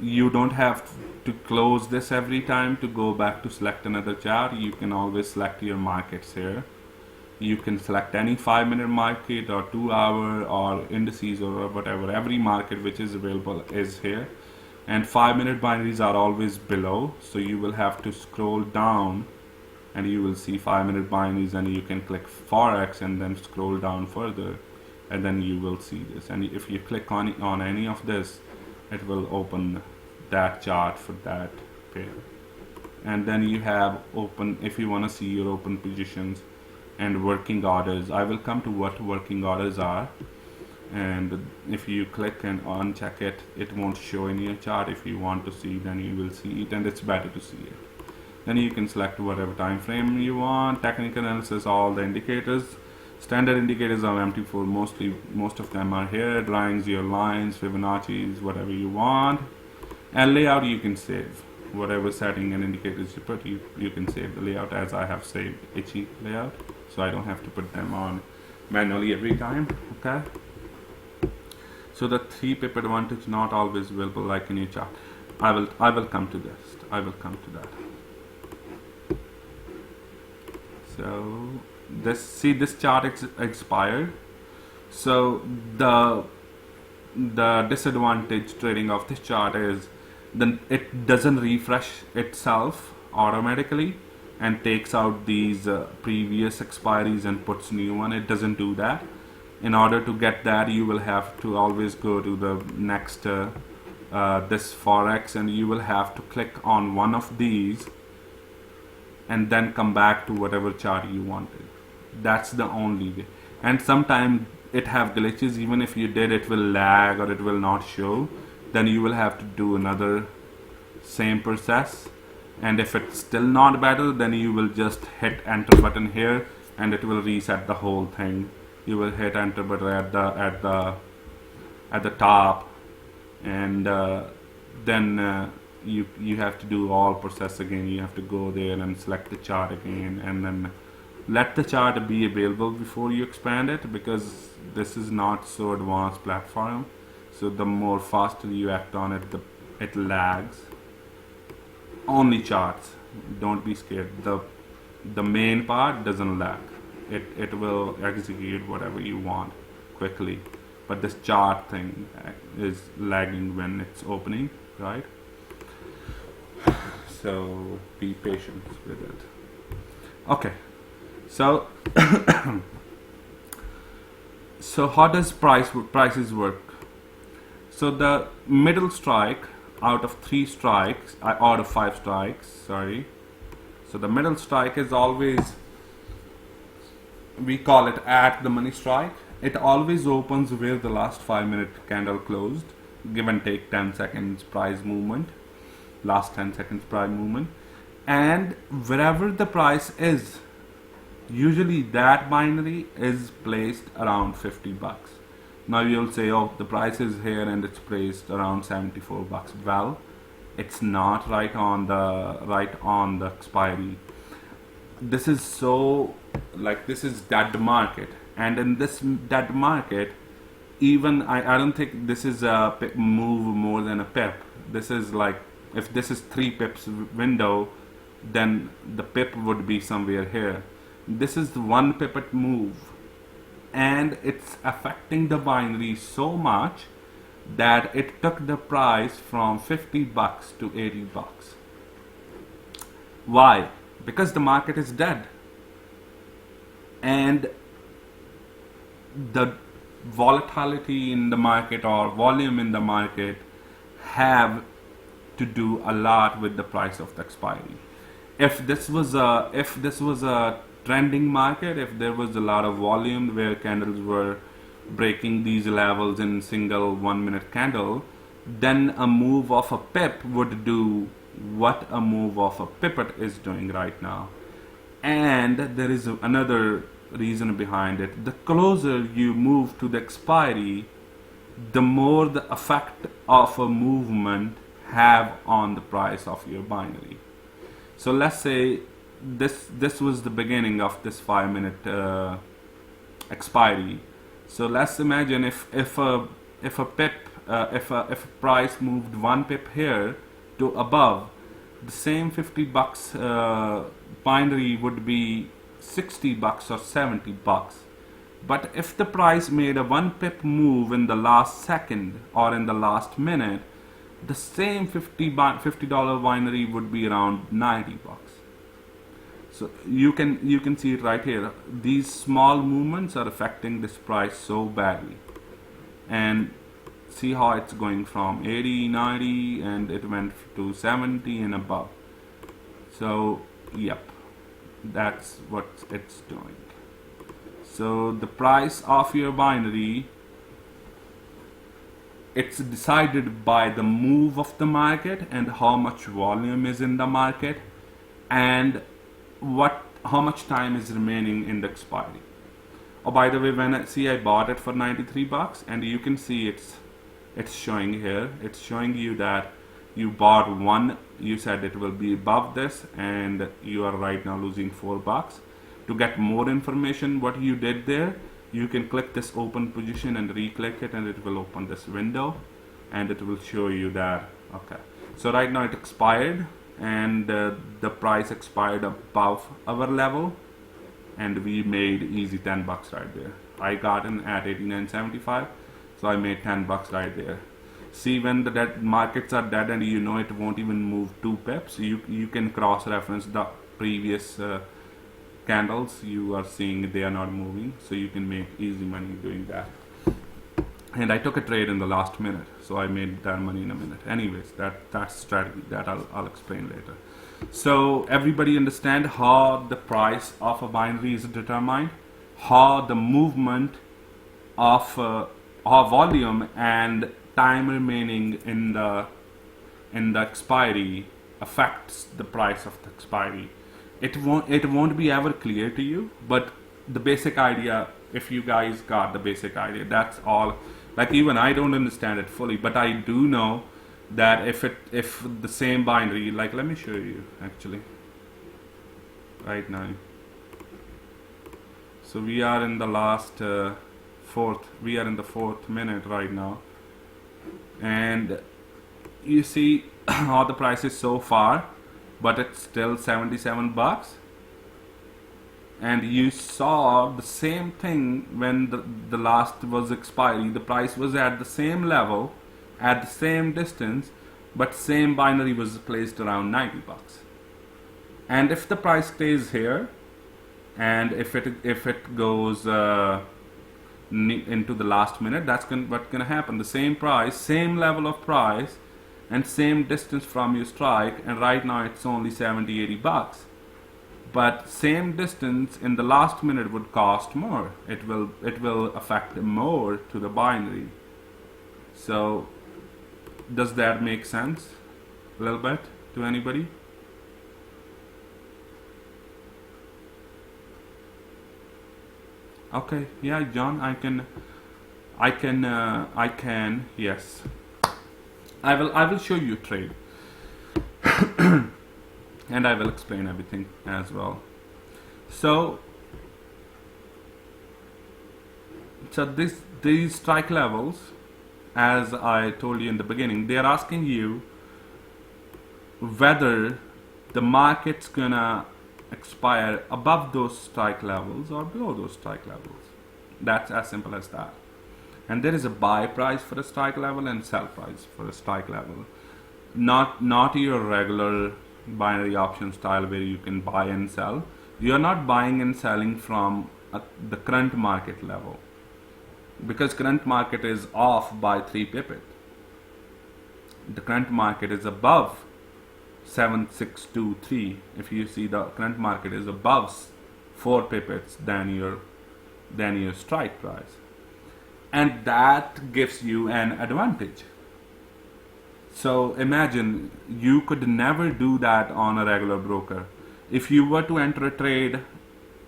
you don't have to close this every time to go back to select another chart. You can always select your markets here. You can select any 5-minute market or 2-hour or indices or whatever. Every market which is available is here. And 5-minute binaries are always below, so you will have to scroll down and you will see 5-minute binaries, and you can click Forex and then scroll down further, and then you will see this. And if you click on any of this, it will open that chart for that pair. And then you have open, if you want to see your open positions and working orders. I will come to what working orders are. And if you click and uncheck it, it won't show in your chart. If you want to see, then you will see it, and it's better to see it. Then you can select whatever time frame you want. Technical analysis, all the indicators. Standard indicators are MT4, most of them are here. Drawings, your lines, Fibonacci's, whatever you want. And layout, you can save whatever setting and indicators you put. You can save the layout, as I have saved itchy layout, so I don't have to put them on manually every time. Okay. So the 3 pip advantage not always available like in your chart. I will come to this. I will come to that. So this chart expired. So the disadvantage trading of this chart is then it doesn't refresh itself automatically and takes out these previous expiries and puts new one. It doesn't do that. In order to get that, you will have to always go to the next this Forex, and you will have to click on one of these and then come back to whatever chart you wanted. That's the only way. And sometimes it have glitches. Even if you did, it will lag or it will not show. Then you will have to do another same process. And if it's still not better, then you will just hit enter button here, and it will reset the whole thing. You will hit enter button at the top, and then you have to do all process again. You have to go there and select the chart again, and then let the chart be available before you expand it, because this is not so advanced platform. So the more faster you act on it, it lags. Only charts. Don't be scared. The main part doesn't lag. It will execute whatever you want quickly, but this chart thing is lagging when it's opening, right? So be patient with it. Okay, so so how does prices work? So the middle strike out of 5 strikes, sorry. So the middle strike is always, we call it at the money strike. It always opens where the last 5-minute candle closed, give and take 10 seconds price movement, last 10 seconds price movement, and wherever the price is Usually that binary is placed around 50 bucks. Now you'll say, oh, the price is here and it's placed around 74 bucks. Well, it's not right on the expiry. This is so, like, this is dead market, and in this dead market, even I don't think this is a move more than a pip. This is like, if this is 3 pips window, then the pip would be somewhere here. This is the 1 pipet move, and it's affecting the binary so much that it took the price from 50 bucks to 80 bucks. Why? Because the market is dead, and the volatility in the market or volume in the market have to do a lot with the price of the expiry. If this was a trending market, if there was a lot of volume where candles were breaking these levels in single 1 minute candle, then a move of a pip would do what a move of a pipet is doing right now. And there is another reason behind it. The closer you move to the expiry, the more the effect of a movement have on the price of your binary. So let's say this was the beginning of this 5-minute expiry. So let's imagine if a price moved 1 pip here to above, the same 50 bucks binary would be 60 bucks or 70 bucks. But if the price made a 1 pip move in the last second or in the last minute, the same $50 binary would be around 90 bucks. So you can see it right here. These small movements are affecting this price so badly. And see how it's going from 80, 90, and it went to 70 and above. So yep, that's what it's doing. So the price of your binary, it's decided by the move of the market and how much volume is in the market, and how much time is remaining in the expiry. Oh, by the way, when I bought it for 93 bucks, and you can see it's showing here. It's showing you that you bought one. You said it will be above this, and you are right now losing 4 bucks. To get more information, what you did there, you can click this open position and re-click it, and it will open this window, and it will show you that. Okay, so right now it expired, and the price expired above our level, and we made easy 10 bucks right there. I got in at 89.75, so I made 10 bucks right there. See, when the dead markets are dead and you know it won't even move 2 pips, you can cross-reference the previous candles. You are seeing they are not moving, so you can make easy money doing that. And I took a trade in the last minute, so I made that money in a minute. Anyways, that's strategy that I'll explain later. So everybody understand how the price of a binary is determined, how the movement of how volume and time remaining in the expiry affects the price of the expiry. It won't be ever clear to you, but the basic idea, if you guys got the basic idea, that's all. Like, even I don't understand it fully, but I do know that if the same binary, like, let me show you actually right now. So we are in the last we are in the 4th minute right now, and you see how the price is so far, but it's still 77 bucks. And you saw the same thing when the last was expiry. The price was at the same level, at the same distance, but same binary was placed around 90 bucks. And if the price stays here, and if it goes into the last minute, that's what's gonna happen. The same price, same level of price, and same distance from your strike, and right now it's only 70-80 bucks. But same distance in the last minute would cost more. It will affect more to the binary. So does that make sense a little bit to anybody? Okay, yeah, John, yes. I will show you a trade, and I will explain everything as well. So, these strike levels, as I told you in the beginning, they are asking you whether the market's gonna expire above those strike levels or below those strike levels. That's as simple as that. And there is a buy price for a strike level and sell price for a strike level. Not your regular binary option style where you can buy and sell. You are not buying and selling from the current market level, because current market is off by 3 pipit. The current market is above 7623. If you see, the current market is above 4 pippets than your strike price, and that gives you an advantage. So imagine you could never do that on a regular broker. If you were to enter a trade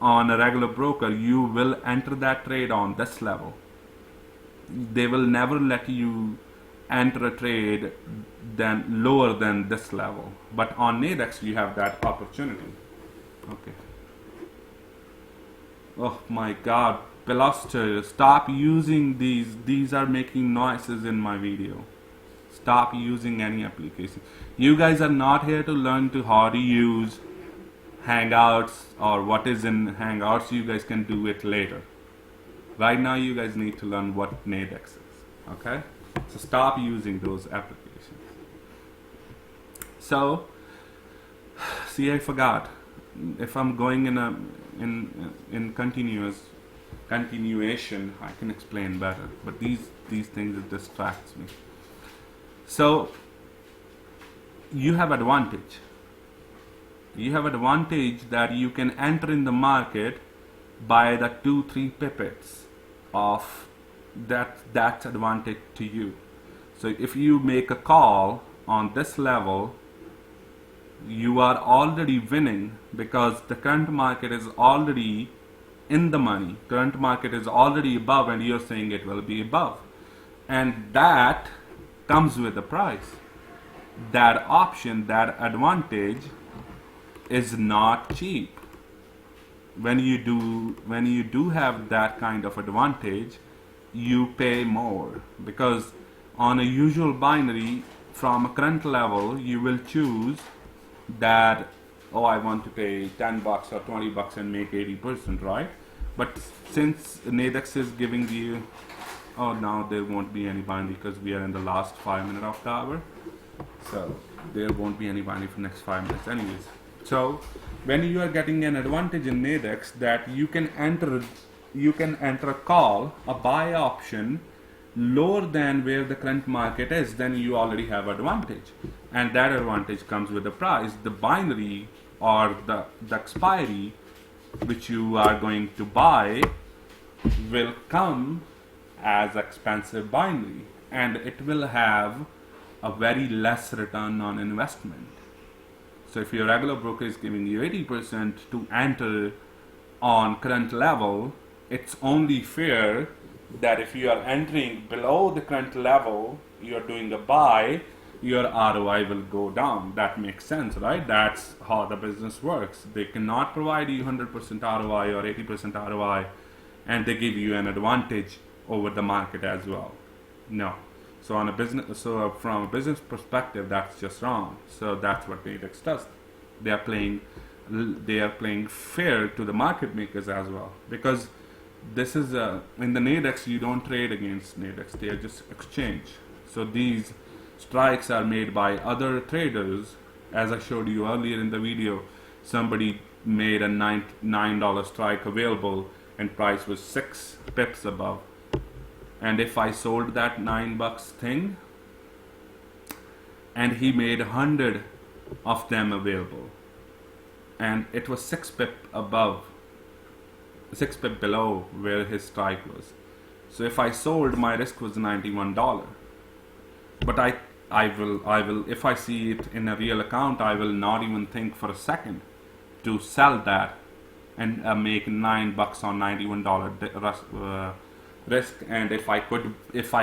on a regular broker, you will enter that trade on this level. They will never let you enter a trade then lower than this level. But on Nadex, you have that opportunity. Okay. Oh my God, Pilaster, stop using these. These are making noises in my video. Stop using any application. You guys are not here to learn how to use Hangouts or what is in Hangouts. You guys can do it later. Right now, you guys need to learn what Nadex is. Okay? So stop using those applications. So, see, I forgot. If I'm going in continuation, I can explain better. But these things, it distracts me. So you have advantage. You have advantage that you can enter in the market by the 2-3 pippets of that's advantage to you. So if you make a call on this level, you are already winning, because the current market is already in the money. Current market is already above, and you're saying it will be above, and that comes with a price. That option, that advantage is not cheap. When you do have that kind of advantage, you pay more, because on a usual binary from a current level, you will choose that, oh, I want to pay $10 or $20 and make 80%, right? But since Nadex is giving you, oh, now there won't be any binary because we are in the last 5 minutes of the hour, so there won't be any binary for next 5 minutes anyways. So when you are getting an advantage in Nadex, that you can enter a call, a buy option lower than where the current market is, then you already have advantage, and that advantage comes with the price. The binary or the expiry which you are going to buy will come as expensive binary, and it will have a very less return on investment. So if your regular broker is giving you 80% to enter on current level, it's only fair that if you are entering below the current level, you are doing a buy, your ROI will go down. That makes sense, right? That's how the business works. They cannot provide you 100% ROI or 80% ROI, and they give you an advantage over the market as well. No. So from a business perspective, that's just wrong. So that's what Nadex does. They are playing fair to the market makers as well, because this is in the Nadex, you don't trade against Nadex. They are just exchange. So these strikes are made by other traders. As I showed you earlier in the video, somebody made a $9 strike available and price was 6 pips above. And if I sold that $9 thing and he made 100 of them available and it was 6 pip above, 6 pip below where his strike was. So if I sold, my risk was $91. But I will, if I see it in a real account, I will not even think for a second to sell that and make $9 on $91 risk. And if I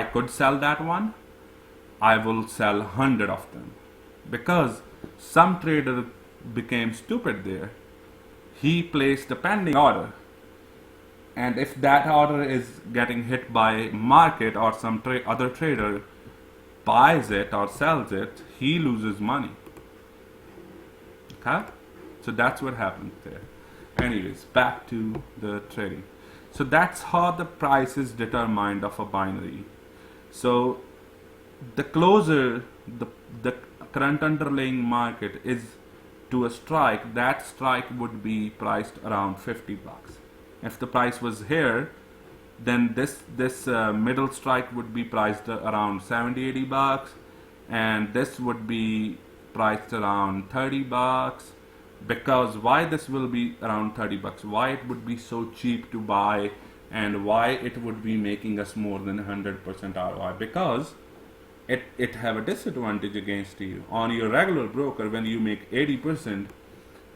could sell that one, I will sell 100 of them, because some trader became stupid there. He placed a pending order, and if that order is getting hit by market or some other trader buys it or sells it, he loses money. Okay, so that's what happened there. Anyways, back to the trading. So that's how the price is determined of a binary. So the closer the current underlying market is to a strike, that strike would be priced around $50. If the price was here, then this middle strike would be priced around $70-$80, and this would be priced around $30. Because why this will be around $30? Why it would be so cheap to buy, and why it would be making us more than 100% ROI? Because it have a disadvantage against you. On your regular broker, when you make 80%,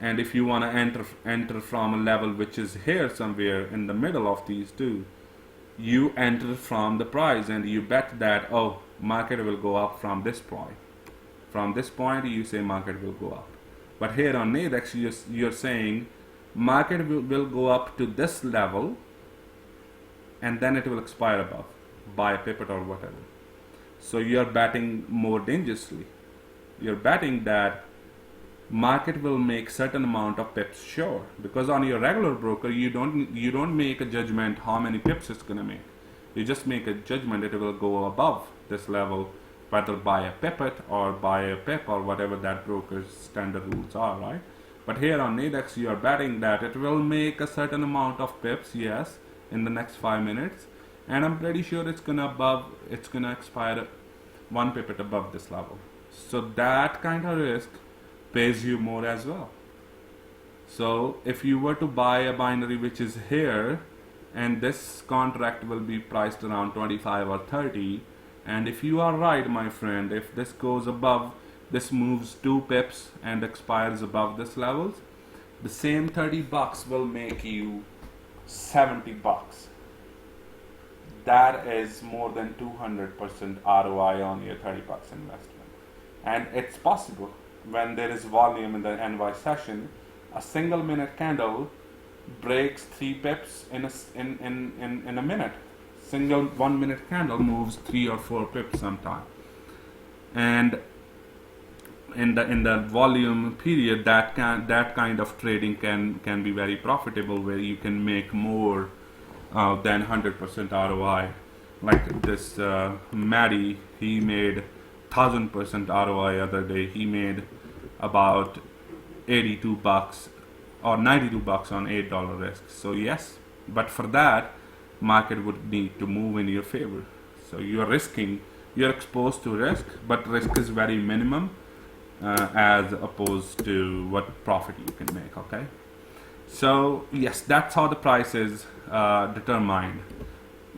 and if you want to enter from a level which is here somewhere in the middle of these two, you enter from the price and you bet that, oh, market will go up from this point. From this point, you say market will go up. But here on Nadex, you're saying market will go up to this level, and then it will expire above by a pivot or whatever. So you're betting more dangerously. You're betting that market will make certain amount of pips sure, because on your regular broker you don't make a judgment how many pips it's gonna make. You just make a judgment it will go above this level, whether by a pivot or by a pip or whatever that broker's standard rules are, right? But here on Nadex you are betting that it will make a certain amount of pips, yes, in the next 5 minutes, and I'm pretty sure it's gonna expire 1 pivot above this level. So that kind of risk pays you more as well. So if you were to buy a binary which is here, and this contract will be priced around 25 or 30, and if you are right, my friend, if this goes above, this moves 2 pips and expires above this levels, the same $30 will make you $70. That is more than 200% ROI on your $30 investment. And it's possible when there is volume in the NY session. A single minute candle breaks 3 pips in a minute. Single 1 minute candle moves 3 or 4 pips sometime. And in the volume period, that kind of trading can be very profitable, where you can make more than 100% ROI. Like this Maddie, he made 1000% ROI other day. He made about $82 or $92 on $8 risk. So yes, but for that, market would need to move in your favor. So you're exposed to risk, but risk is very minimum as opposed to what profit you can make. Okay, so yes, that's how the price is determined.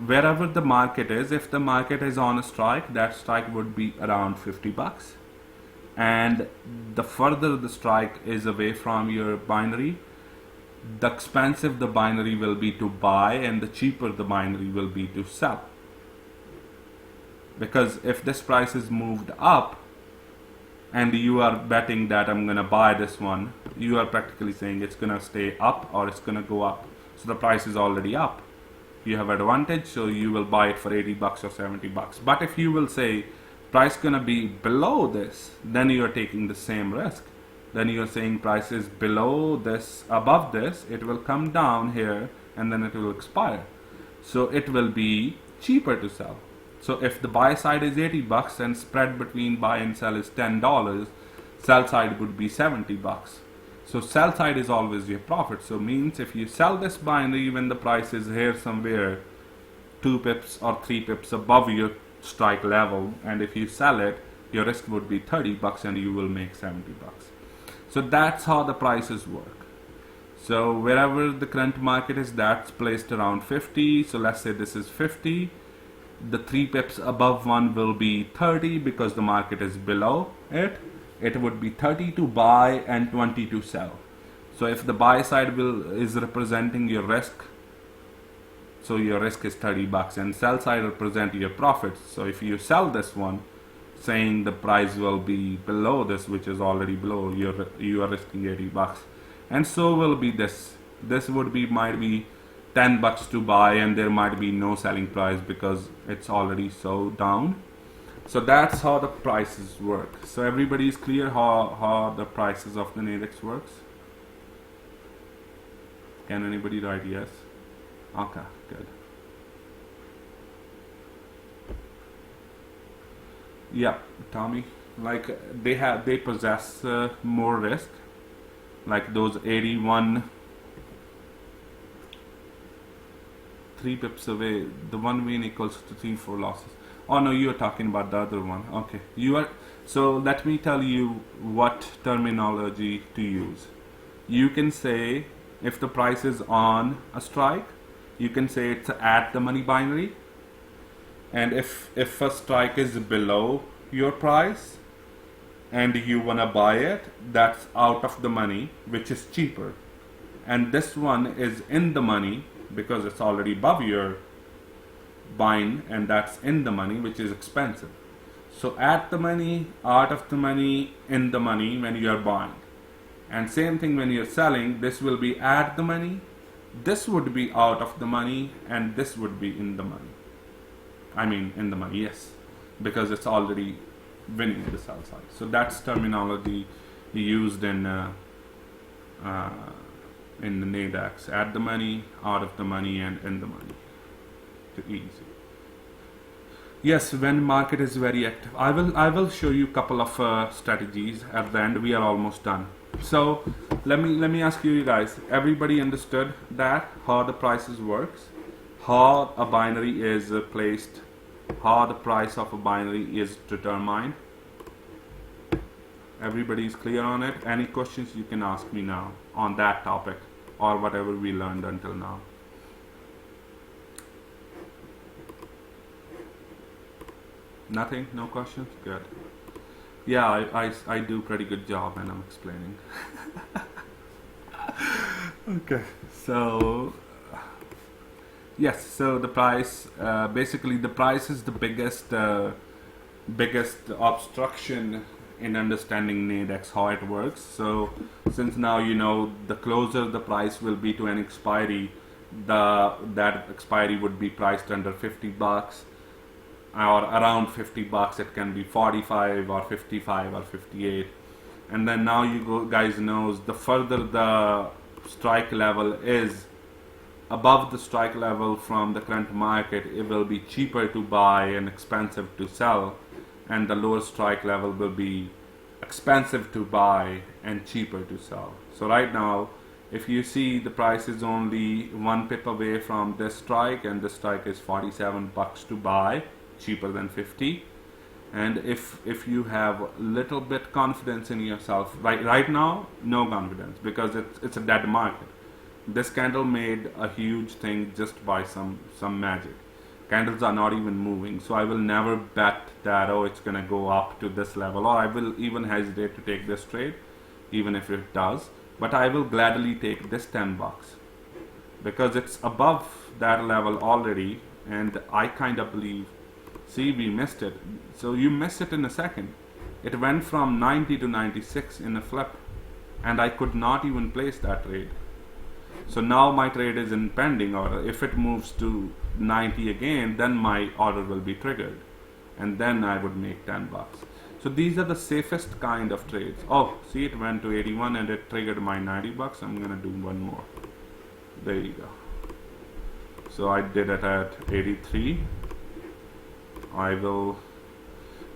Wherever the market is, if the market is on a strike, that strike would be around $50. And the further the strike is away from your binary, the expensive the binary will be to buy, and the cheaper the binary will be to sell. Because if this price is moved up and you are betting that I'm gonna buy this one, you are practically saying it's gonna stay up or it's gonna go up. So the price is already up. You have advantage, so you will buy it for $80 or $70. But if you will say price gonna be below this, then you are taking the same risk. Then you are saying price is below this, above this, it will come down here and then it will expire. So it will be cheaper to sell. So if the buy side is $80 and spread between buy and sell is $10, sell side would be $70. So sell side is always your profit. So means if you sell this binary when the price is here somewhere 2 pips or 3 pips above your strike level, and if you sell it, your risk would be $30 and you will make $70. So that's how the prices work. So wherever the current market is, that's placed around 50. So let's say this is 50. The 3 pips above one will be 30 because the market is below it. It would be 30 to buy and 20 to sell. So if the buy side is representing your risk, so your risk is 30 bucks, and sell side represent your profits. So if you sell this one, saying the price will be below this, which is already below, you are risking 80 bucks, and so will be this. This would be might be 10 bucks to buy, and there might be no selling price because it's already so down. So that's how the prices work. So everybody is clear how the prices of the Nadex works? Can anybody write yes? Okay, good. Yeah, Tommy, like they possess more risk, like those 81, 3 pips away, the 1 win equals to 3-4 losses. Oh no, you are talking about the other one. Okay, you are. So let me tell you what terminology to use. You can say if the price is on a strike, you can say it's at the money binary. And if a strike is below your price and you wanna buy it, that's out of the money, which is cheaper. And this one is in the money because it's already above your buying, and that's in the money, which is expensive. So at the money, out of the money, in the money when you are buying. And same thing when you're selling, this will be at the money, this would be out of the money, and this would be in the money. I mean in the money, yes, because it's already winning the sell side. So that's terminology used in the Nadex: at the money, out of the money, and in the money. Too easy. Yes, when market is very active. I will show you a couple of strategies at the end. We are almost done. So let me ask you guys. Everybody understood that how the prices works, how a binary is placed, how the price of a binary is determined. Everybody is clear on it? Any questions you can ask me now on that topic or whatever we learned until now. Nothing? No questions? Good. Yeah, I do pretty good job when I'm explaining. Okay, so yes, so the price, basically the price is the biggest obstruction in understanding Nadex, how it works. So since now you know, the closer the price will be to an expiry, that expiry would be priced under 50 bucks or around 50 bucks. It can be 45 or 55 or 58. And then now you guys knows the further the strike level is above the strike level from the current market, it will be cheaper to buy and expensive to sell, and the lower strike level will be expensive to buy and cheaper to sell. So right now, if you see, the price is only 1 pip away from this strike, and this strike is 47 bucks to buy, cheaper than 50. And if you have little bit confidence in yourself, right now, no confidence, because it's a dead market. This candle made a huge thing just by some magic. Candles are not even moving, so I will never bet that, oh, it's gonna go up to this level, or I will even hesitate to take this trade, even if it does. But I will gladly take this 10 bucks because it's above that level already, and I kind of believe. See, we missed it. So you missed it in a second. It went from 90 to 96 in a flip, and I could not even place that trade. So now my trade is in pending order. If it moves to 90 again, then my order will be triggered, and then I would make 10 bucks. So these are the safest kind of trades. Oh, see, it went to 81 and it triggered my 90 bucks. I'm gonna do one more. There you go. So I did it at 83. I will,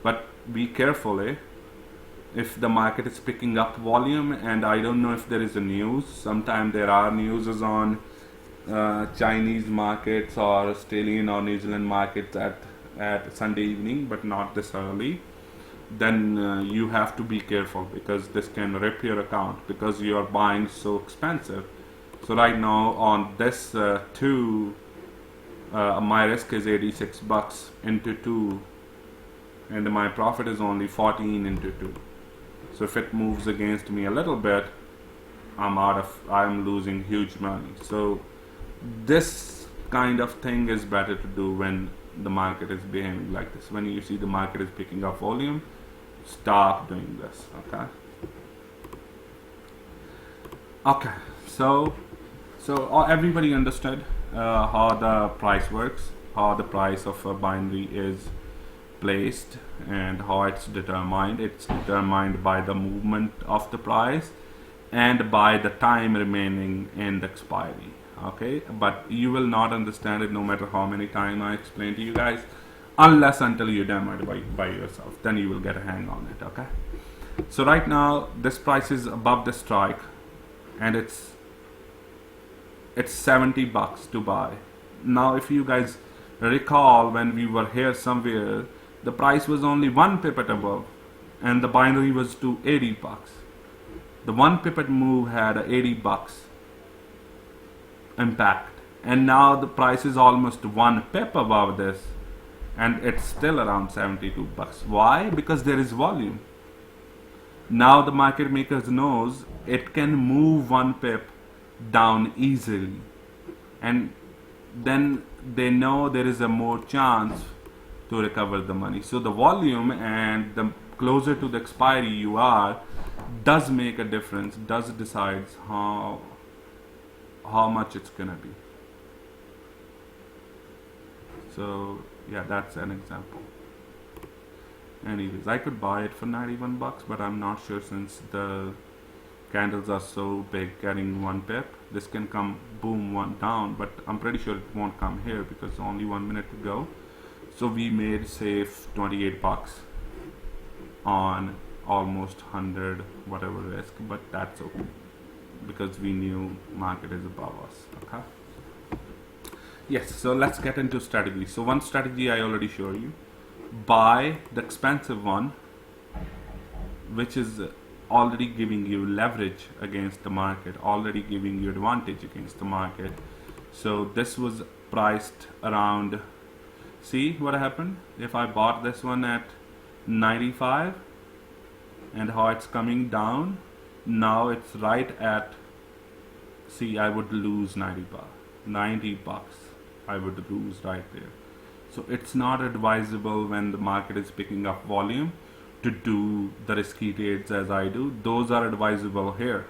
but be careful, if the market is picking up volume, and I don't know if there is a news. Sometimes there are newses on Chinese markets or Australian or New Zealand markets at Sunday evening, but not this early. Then you have to be careful, because this can rip your account because you are buying so expensive. So right now on this my risk is 86 bucks into 2, and my profit is only 14 into 2. So if it moves against me a little bit, I'm losing huge money. So this kind of thing is better to do when the market is behaving like this. When you see the market is picking up volume, stop doing this. Okay, so everybody understood how the price works, how the price of a binary is placed, and how it's determined. It's determined by the movement of the price and by the time remaining in the expiry. Okay, but you will not understand it no matter how many times I explain to you guys, unless until you demo it by yourself. Then you will get a hang on it. Okay, so right now this price is above the strike, and it's $70 to buy. Now if you guys recall, when we were here somewhere, the price was only one pipet above and the binary was to $80. The one pipet move had $80 impact, and now the price is almost one pip above this and it's still around $72. Why? Because there is volume. Now the market makers knows it can move one pip down easily, and then they know there is a more chance to recover the money. So the volume and the closer to the expiry you are does make a difference, does decides how much it's gonna be. So yeah, that's an example. Anyways, I could buy it for $91, but I'm not sure, since the candles are so big, getting one pip. This can come boom one down, but I'm pretty sure it won't come here because only 1 minute to go. So we made save $28 on almost 100 whatever risk, but that's okay because we knew market is above us. Okay. Yes, so let's get into strategy. So one strategy I already showed you. Buy the expensive one, which is already giving you leverage against the market, already giving you advantage against the market. So this was priced around, see what happened if I bought this one at 95 and how it's coming down. Now it's right at, see, I would lose $90 I would lose right there. So it's not advisable when the market is picking up volume to do the risky trades as I do. Those are advisable here.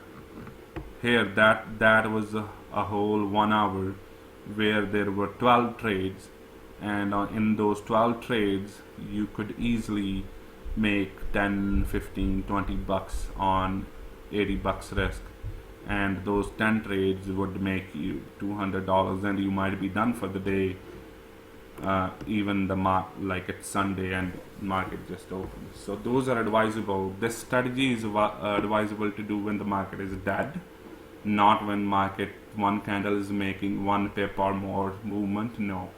That was a whole 1 hour where there were 12 trades, and in those 12 trades you could easily make 10, 15, 20 bucks on $80 risk, and those 10 trades would make you $200 and you might be done for the day. Even like it's Sunday and market just opens. So those are advisable. This strategy is advisable to do when the market is dead, not when market one candle is making one pip or more movement. No,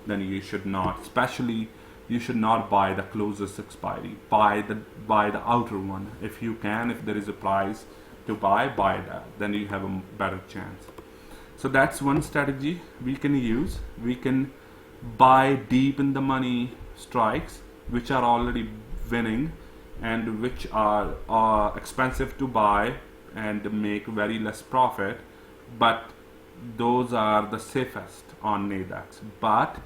then you should not. Especially you should not buy the closest expiry. Buy the outer one if you can. If there is a price to buy that. Then you have a better chance. So that's one strategy we can use. We can buy deep in the money strikes which are already winning and which are expensive to buy and make very less profit, but those are the safest on Nadex. But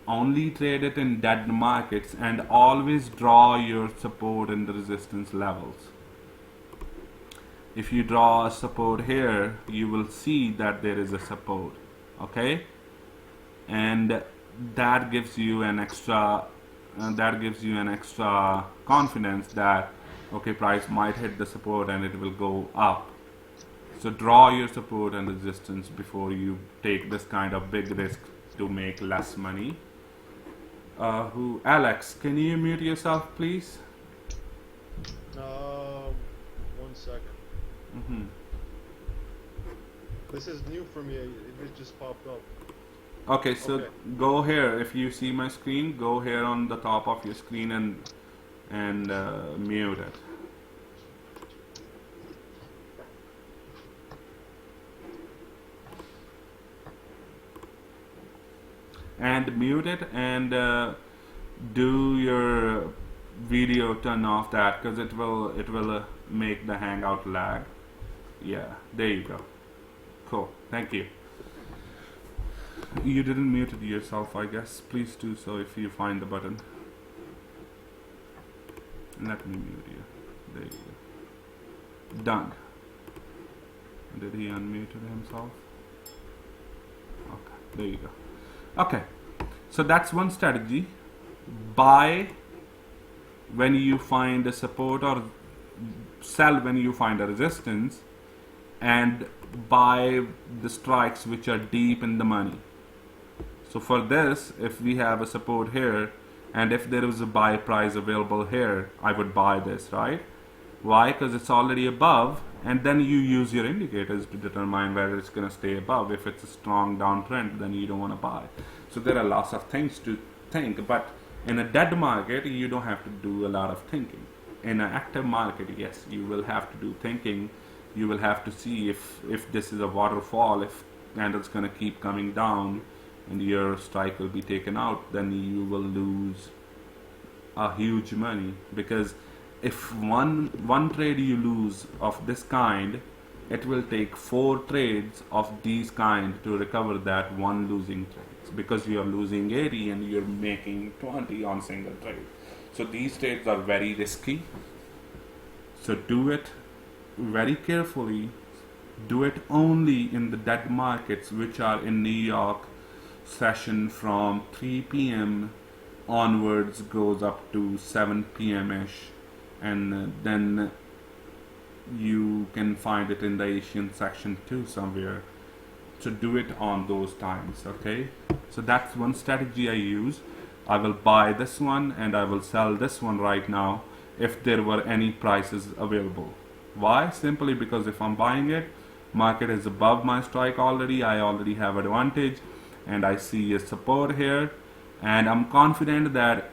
only trade it in dead markets and always draw your support and the resistance levels. If you draw a support here, you will see that there is a support, okay, and that gives you an extra confidence that okay, price might hit the support and it will go up. So draw your support and resistance before you take this kind of big risk to make less money. Alex, can you mute yourself please? 1 second. This is new for me. It just popped up. Okay, so go here. If you see my screen, go here on the top of your screen and mute it. And mute it and do your video, turn off that because it will make the hangout lag. Yeah, there you go. Cool. Thank you. You didn't mute yourself, I guess. Please do so if you find the button. Let me mute you. There you go. Done. Did he unmute himself? Okay, there you go. Okay, so that's one strategy. Buy when you find a support, or sell when you find a resistance, and buy the strikes which are deep in the money. So for this, if we have a support here, and if there is a buy price available here, I would buy this, right? Why? Because it's already above, and then you use your indicators to determine whether it's going to stay above. If it's a strong downtrend, then you don't want to buy. So there are lots of things to think, but in a dead market, you don't have to do a lot of thinking. In an active market, yes, you will have to do thinking. You will have to see if this is a waterfall, if candle's going to keep coming down and your strike will be taken out, then you will lose a huge money, because if one trade you lose of this kind, it will take 4 trades of these kind to recover that one losing trade, because you are losing 80 and you're making 20 on single trade. So these trades are very risky. So do it very carefully. Do it only in the dead markets, which are in New York. Session from 3 p.m. onwards goes up to 7 p.m. ish, and then you can find it in the Asian section too somewhere. So do it on those times, okay? So that's one strategy I use. I will buy this one and I will sell this one right now if there were any prices available. Why? Simply because if I'm buying it, market is above my strike already, I already have advantage, and I see a support here, and I'm confident that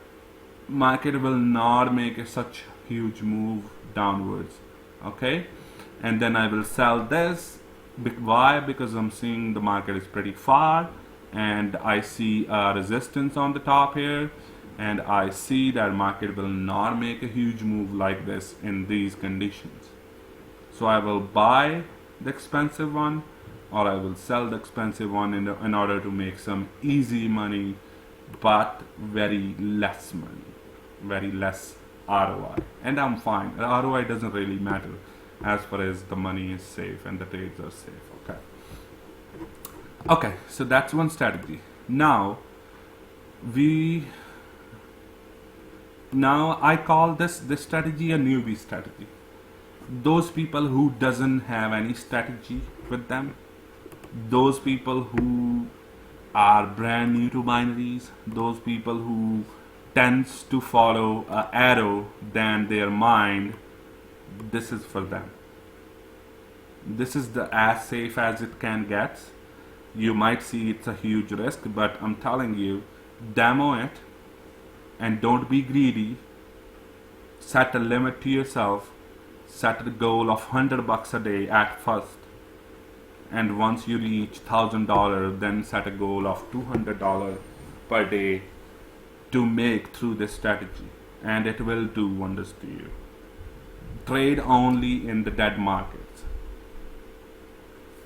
market will not make such huge move downwards, okay? And then I will sell this. Why? Because I'm seeing the market is pretty far, and I see a resistance on the top here, and I see that market will not make a huge move like this in these conditions. So I will buy the expensive one, or I will sell the expensive one in order to make some easy money, but very less money, very less ROI. And I'm fine. The ROI doesn't really matter as far as the money is safe and the trades are safe. Okay, so that's one strategy. Now I call this strategy a newbie strategy. Those people who doesn't have any strategy with them, those people who are brand new to binaries, those people who tends to follow an arrow than their mind, this is for them. This is the as safe as it can get. You might see it's a huge risk, but I'm telling you, demo it and don't be greedy. Set a limit to yourself. Set a goal of $100 a day at first. And once you reach $1,000, then set a goal of $200 per day to make through this strategy, and it will do wonders to you. Trade only in the dead markets,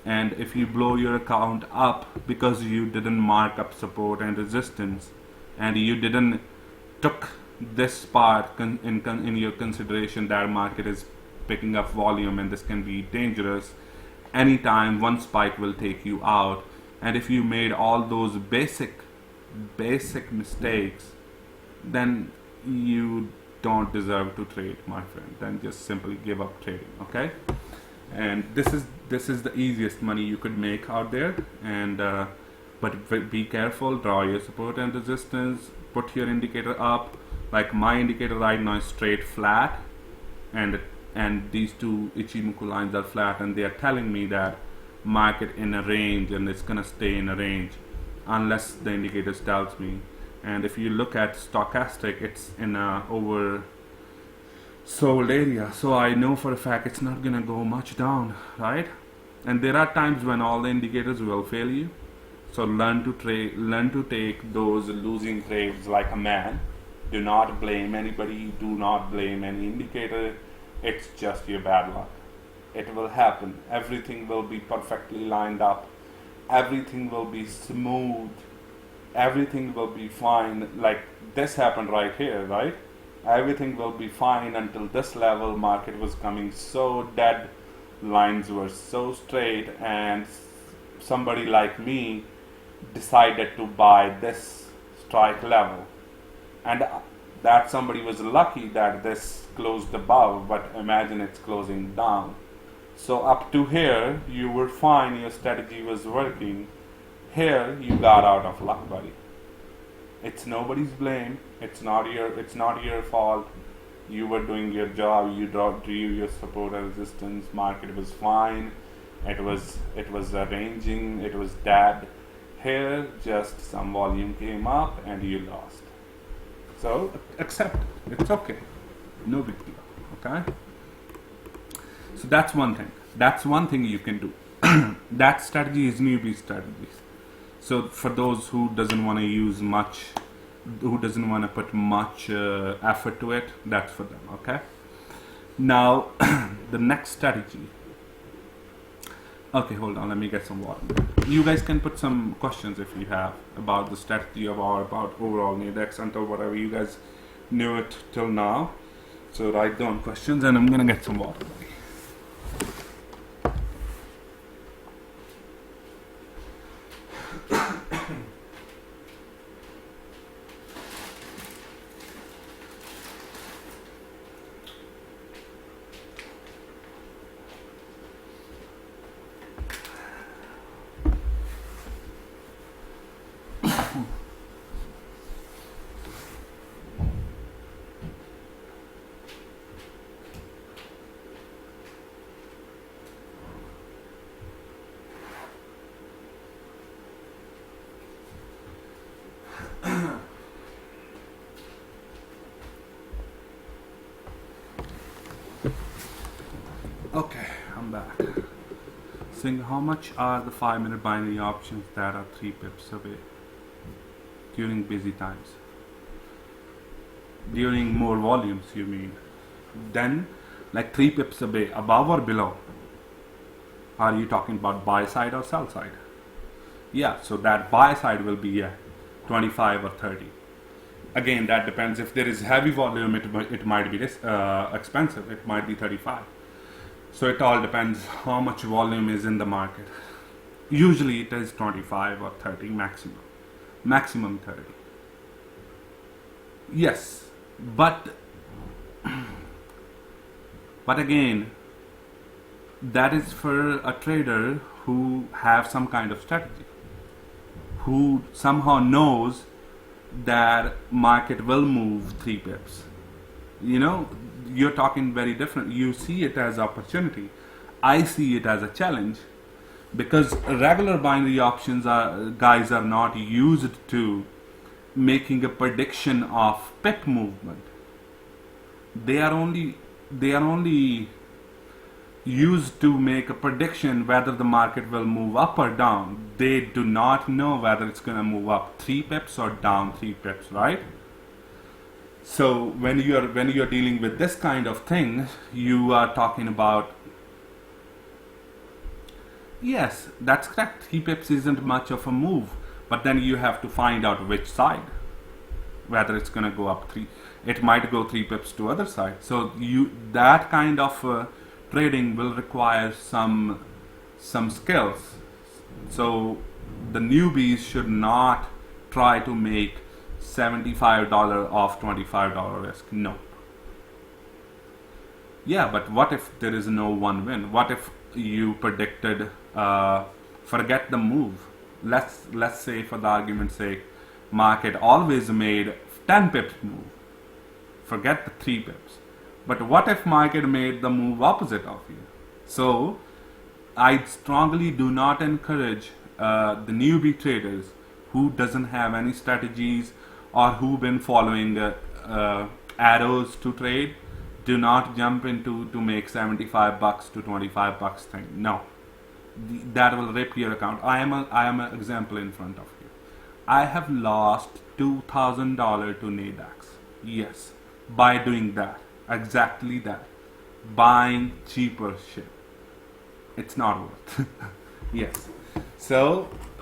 and if you blow your account up because you didn't mark up support and resistance, and you didn't took this part in your consideration, that market is picking up volume and this can be dangerous. Anytime one spike will take you out, and if you made all those basic mistakes, then you don't deserve to trade, my friend. Then just simply give up trading, okay? And this is the easiest money you could make out there. And but be careful. Draw your support and resistance. Put your indicator up. Like my indicator right now is straight flat, and these two Ichimoku lines are flat, and they are telling me that market in a range, and it's gonna stay in a range unless the indicators tells me. And if you look at stochastic, it's in a oversold area, so I know for a fact it's not gonna go much down, right? And there are times when all the indicators will fail you, so learn to take those losing trades like a man. Do not blame anybody, do not blame any indicator. It's just your bad luck. it will happen. Everything will be perfectly lined up. Everything will be smooth. Everything will be fine. Like this happened right here, right? Everything will be fine until this level. Market was coming so dead. Lines were so straight, and somebody like me decided to buy this strike level. And that somebody was lucky that this closed above, but imagine it's closing down. So up to here you were fine, your strategy was working. Here you got out of luck, buddy. It's nobody's blame. It's not your fault. You were doing your job. You drew your support and resistance. Market was fine. It was arranging. It was dead. Here just some volume came up and you lost. So accept it. It's okay. No big deal. Okay. So that's one thing. That's one thing you can do. That strategy is newbie strategies. So for those who doesn't want to use much, who doesn't want to put much effort to it, that's for them. Okay. Now the next strategy. Okay, hold on. Let me get some water. You guys can put some questions if you have about the strategy or about overall Nadex until whatever you guys knew it till now. So write down questions, and I'm gonna get some water. Okay, I'm back. Saying how much are the 5-minute binary options that are 3 pips away during busy times? During more volumes, you mean? Then, like 3 pips away, above or below? Are you talking about buy side or sell side? Yeah, so that buy side will be 25 or 30. Again, that depends. If there is heavy volume, it might be expensive. It might be 35. So it all depends how much volume is in the market. Usually it is 25 or 30 maximum. Maximum 30. Yes, but again, that is for a trader who have some kind of strategy, who somehow knows that market will move 3 pips. You know, you're talking very different. You see it as opportunity. I see it as a challenge, because regular binary options guys are not used to making a prediction of pip movement. They are only used to make a prediction whether the market will move up or down. They do not know whether it's going to move up 3 pips or down 3 pips, right? So when you're dealing with this kind of thing, you are talking about, yes, that's correct. 3 pips isn't much of a move, but then you have to find out which side, whether it's going to go up 3. It might go 3 pips to other side. So that kind of trading will require some skills. So the newbies should not try to make $75 off $25 risk. No. Yeah, but what if there is no one win? What if you predicted, forget the move. Let's say, for the argument's sake, market always made 10 pips move. Forget the 3 pips. But what if market made the move opposite of you? So I strongly do not encourage the newbie traders who doesn't have any strategies or who been following arrows to trade. Do not jump into to make $75 to $25 thing. No, that will rip your account. I am an example in front of you. I have lost $2,000 to Nadex. Yes, by doing that, exactly that, buying cheaper shit. it's not worth. Yes. So,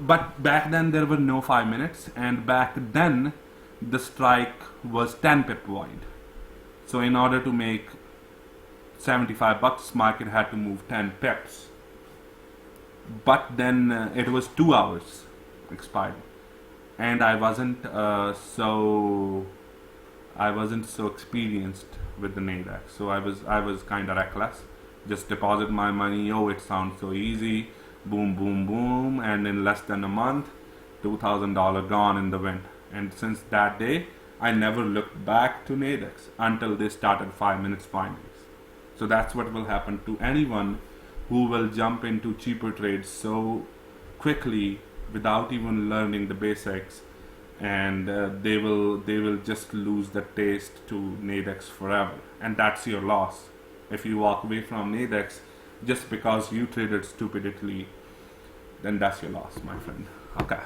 but back then there were no 5 minutes, and back then the strike was 10 pip wide. So in order to make 75 bucks, market had to move 10 pips. But then it was 2 hours expired, and I wasn't so experienced with the Nadex, so I was kind of reckless. Just deposit my money. Oh, it sounds so easy. Boom, boom, boom, and in less than a month, $2,000 gone in the wind. And since that day, I never looked back to Nadex until they started 5 minutes findings. So that's what will happen to anyone who will jump into cheaper trades so quickly without even learning the basics, and they will just lose the taste to Nadex forever, and that's your loss if you walk away from Nadex just because you traded stupidly. Then that's your loss, my friend. Okay,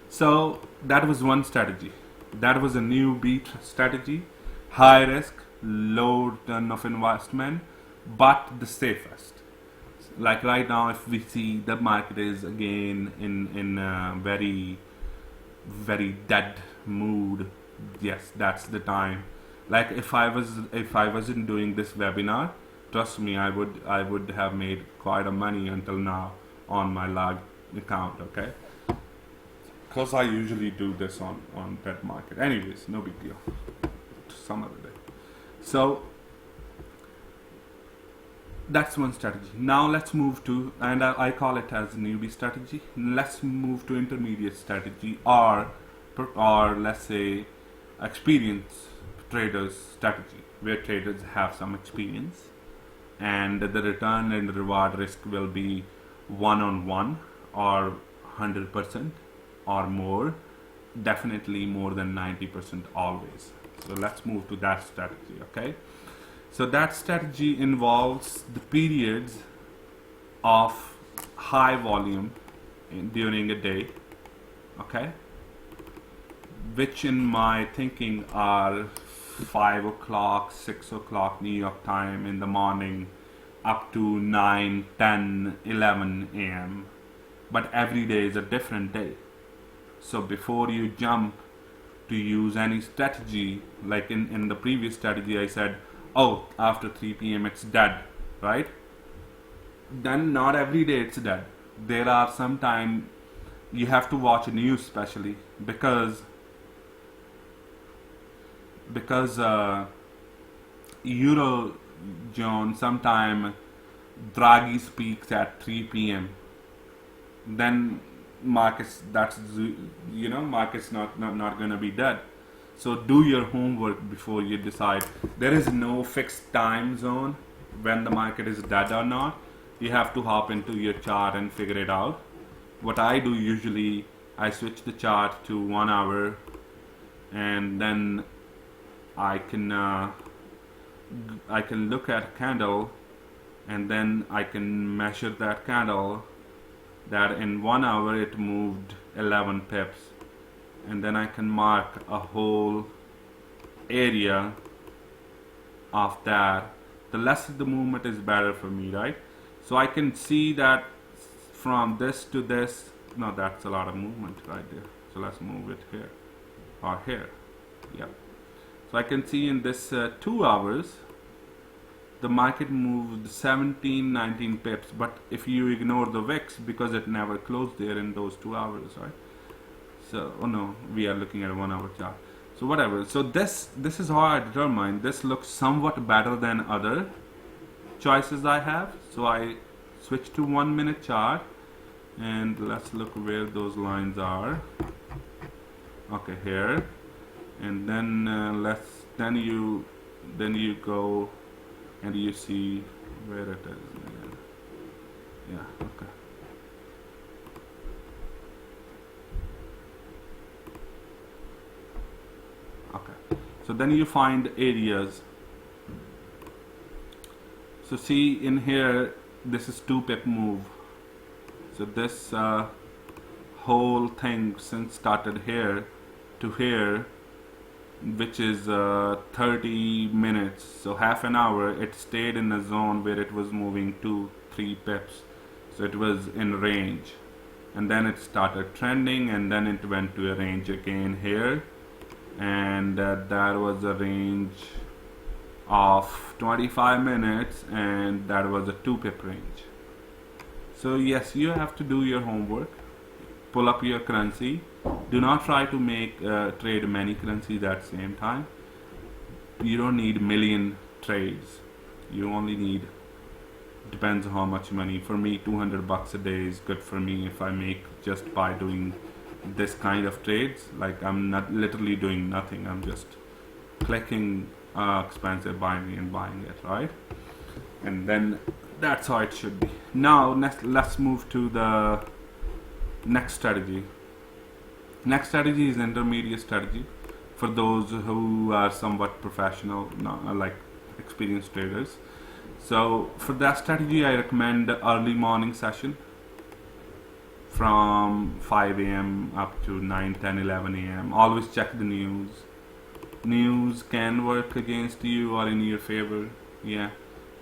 so that was one strategy. That was a newbie strategy, high risk, low return of investment, but the safest. Like right now, if we see the market is again in a very dead mood, yes, that's the time. Like if I wasn't doing this webinar, trust me, I would have made quite a money until now on my lag account. Okay, because I usually do this on dead market. Anyways, no big deal. Some other day. So that's one strategy. Now let's move to, and I call it as newbie strategy. Let's move to intermediate strategy, or let's say experienced traders strategy, where traders have some experience, and the return and reward risk will be 1-on-1 or 100% or more, definitely more than 90% always. So let's move to that strategy. Okay. So that strategy involves the periods of high volume during a day, okay, which in my thinking are 5 o'clock, 6 o'clock New York time in the morning up to 9, 10, 11 a.m. But every day is a different day. So before you jump to use any strategy, like in the previous strategy I said, oh, after 3 p.m. it's dead, right? Then not every day it's dead. There are some time you have to watch news, especially because Eurozone sometime Draghi speaks at 3 p.m. Then markets markets not gonna be dead. So do your homework before you decide. There is no fixed time zone when the market is dead or not. You have to hop into your chart and figure it out. What I do usually, I switch the chart to 1 hour, and then I can look at a candle, and then I can measure that candle that in 1 hour it moved 11 pips. And then I can mark a whole area of that. The less the movement is better for me, right? So I can see that from this to this, no, that's a lot of movement right there. So let's move it here or here. Yep. So I can see in this 2 hours, the market moved 17, 19 pips. But if you ignore the VIX, because it never closed there in those 2 hours, right? So, oh no, we are looking at a 1 hour chart. So whatever. So this is how I determine. This looks somewhat better than other choices I have. So I switch to 1 minute chart, and let's look where those lines are. Okay, here, and then then you go and you see where it is. Yeah. Okay. Okay, so then you find areas. So see in here, this is 2 pip move. So this whole thing since started here to here, which is 30 minutes, so half an hour, it stayed in a zone where it was moving 2 3 pips, so it was in range, and then it started trending, and then it went to a range again here, and that was a range of 25 minutes, and that was a 2 pip range. So yes, you have to do your homework, pull up your currency. Do not try to make trade many currencies at the same time. You don't need million trades. You only need, depends how much money. For me, $200 a day is good for me if I make just by doing this kind of trades. Like, I'm not literally doing nothing. I'm just clicking expensive binary and buying it, right? And then that's how it should be. Now let's move to the next strategy. Next strategy is intermediate strategy for those who are somewhat professional, like experienced traders. So for that strategy, I recommend the early morning session from 5 a.m. up to 9, 10, 11 a.m. Always check the news. News can work against you or in your favor, yeah.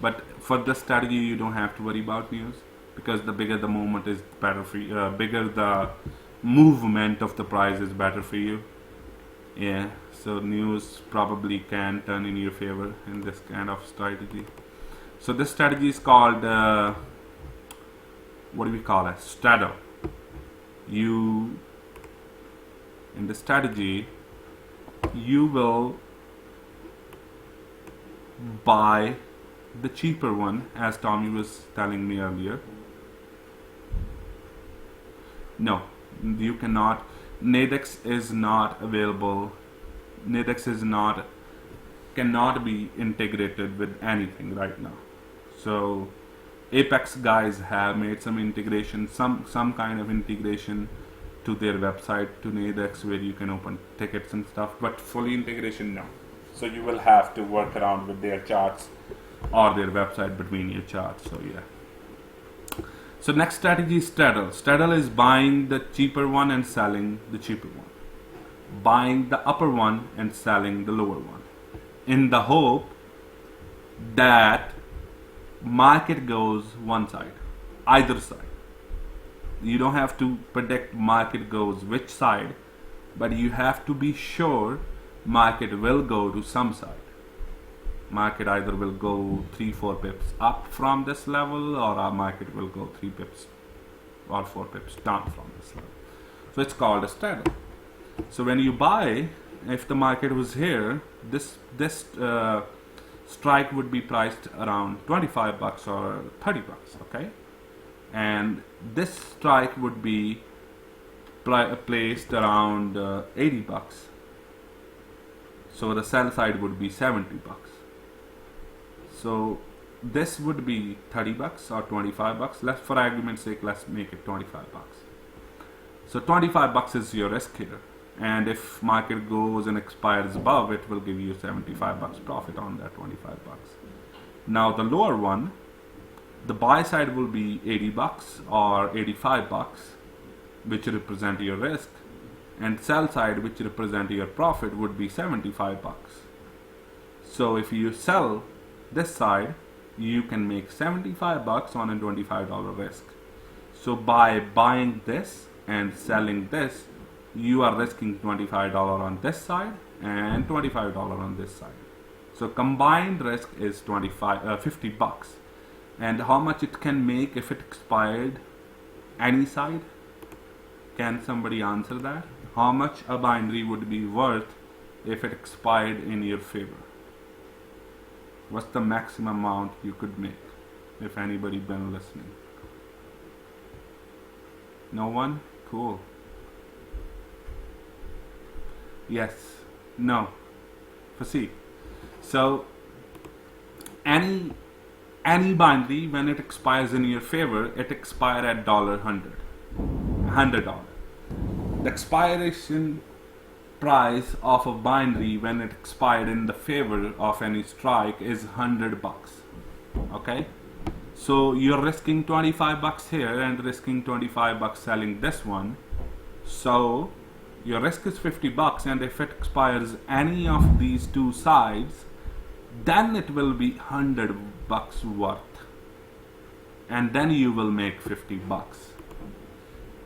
But for this strategy, you don't have to worry about news, because the bigger the movement is better for you. Bigger the movement of the price is better for you. Yeah, so news probably can turn in your favor in this kind of strategy. So this strategy is called, what do we call it? Straddle. In the strategy, you will buy the cheaper one, as Tommy was telling me earlier. No, you cannot. Nadex is not available. Nadex is not, cannot be integrated with anything right now. So Apex guys have made some integration, some kind of integration to their website, to Nadex, where you can open tickets and stuff, but fully integration, no. So you will have to work around with their charts or their website between your charts. So yeah. So next strategy is straddle. Straddle is buying the cheaper one and selling the cheaper one, buying the upper one and selling the lower one, in the hope that market goes one side, either side. You don't have to predict market goes which side, but you have to be sure market will go to some side. Market either will go 3-4 pips up from this level, or our market will go 3 pips or 4 pips down from this level. So it's called a straddle. So when you buy, if the market was here, this strike would be priced around $25 or $30, okay? And this strike would be placed around $80. So the sell side would be $70. So this would be $30 or $25. Let's, for argument's sake, let's make it $25. So $25 is your risk here, and if market goes and expires above, it will give you $75 profit on that $25. Now the lower one, the buy side will be $80 or $85, which represent your risk, and sell side, which represent your profit, would be $75. So if you sell this side, you can make $75 on a $25 risk. So by buying this and selling this, you are risking $25 on this side and $25 on this side. So combined risk is $50. And how much it can make if it expired any side? Can somebody answer that? How much a binary would be worth if it expired in your favor? What's the maximum amount you could make, if anybody been listening? No one? Cool. Yes. No. Proceed. So any binary, when it expires in your favor, it expires at $100. The expiration price of a binary when it expired in the favor of any strike is $100. Okay, so you're risking $25 here and risking $25 selling this one. So your risk is $50, and if it expires any of these two sides, then it will be $100 worth. and then you will make 50 bucks.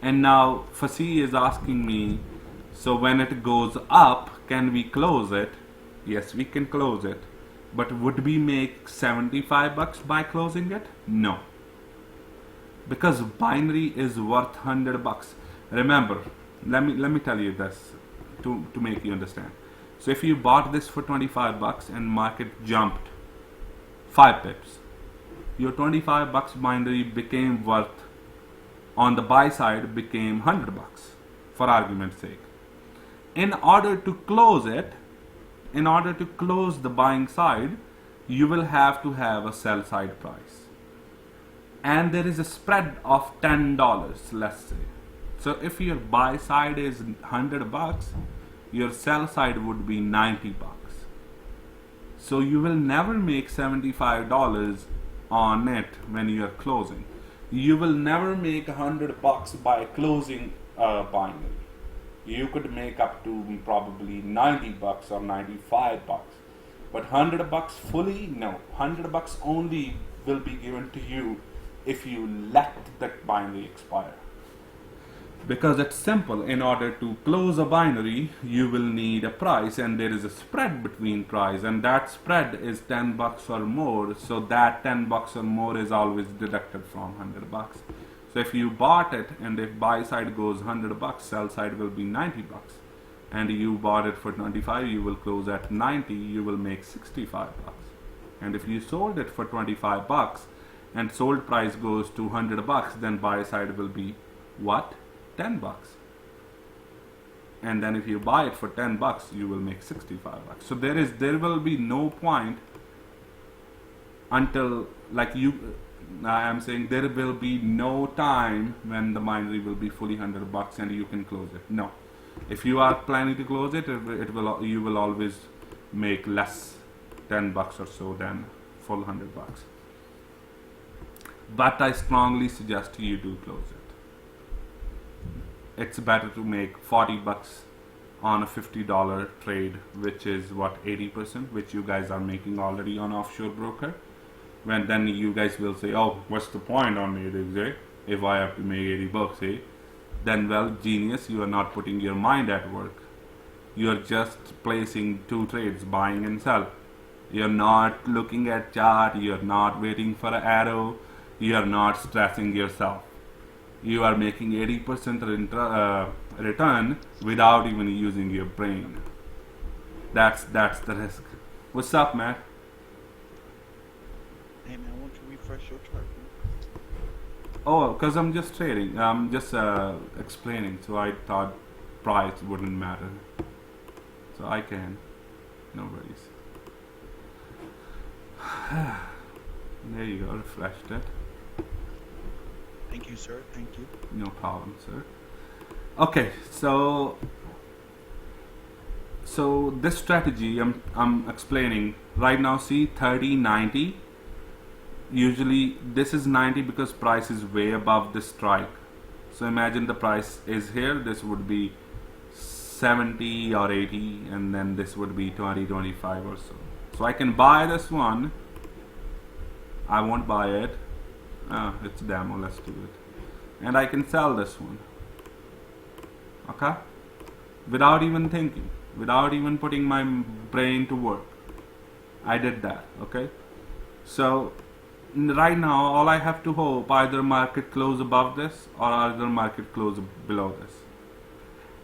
And now Fasi is asking me, so when it goes up, can we close it? Yes, we can close it. But would we make 75 bucks by closing it? No. Because binary is worth 100 bucks. Remember, let me tell you this to make you understand. So if you bought this for 25 bucks and market jumped 5 pips, your 25 bucks binary became worth, on the buy side, became 100 bucks, for argument's sake. In order to close it, in order to close the buying side, you will have to have a sell side price. And there is a spread of $10, let's say. So if your buy side is 100 bucks, your sell side would be 90 bucks. So you will never make $75 on it when you are closing. You will never make 100 bucks by closing a binary. You could make up to probably 90 bucks or 95 bucks. But 100 bucks fully? No. 100 bucks only will be given to you if you let that binary expire. Because it's simple. In order to close a binary, you will need a price, and there is a spread between price, and that spread is 10 bucks or more. So that 10 bucks or more is always deducted from 100 bucks. So if you bought it, and if buy side goes 100 bucks, sell side will be 90 bucks. And you bought it for 25, you will close at 90, you will make 65 bucks. And if you sold it for 25 bucks, and sold price goes to 100 bucks, then buy side will be what? 10 bucks. And then if you buy it for 10 bucks, you will make 65 bucks. So there will be no point until, like I am saying, there will be no time when the binary will be fully 100 bucks and you can close it. No. If you are planning to close it, you will always make less, 10 bucks or so, than full 100 bucks. But I strongly suggest you do close it. It's better to make 40 bucks on a $50 trade, which is what, 80%, which you guys are making already on offshore broker. When then you guys will say, oh, what's the point on Nadex, eh? If I have to make 80 bucks, eh? Then, well, genius, you are not putting your mind at work. You are just placing 2 trades, buying and sell. You're not looking at chart, you're not waiting for an arrow, you're not stressing yourself. You are making 80% return without even using your brain. That's the risk. What's up, Matt? Hey man, why don't you refresh your chart, man? Oh, because I'm just trading. I'm just explaining. So I thought price wouldn't matter. So I can. No worries. There you go. Refreshed it. Thank you, sir. Thank you. No problem, sir. Okay, so this strategy I'm explaining right now. See, 30, 90. Usually this is 90 because price is way above the strike. So imagine the price is here. This would be 70 or 80, and then this would be 20, 25 or so. So I can buy this one. I won't buy it. It's demo, let's do it. And I can sell this one. Okay? Without even thinking, without even putting my brain to work. I did that, okay? So right now all I have to hope either market close above this or either market close below this.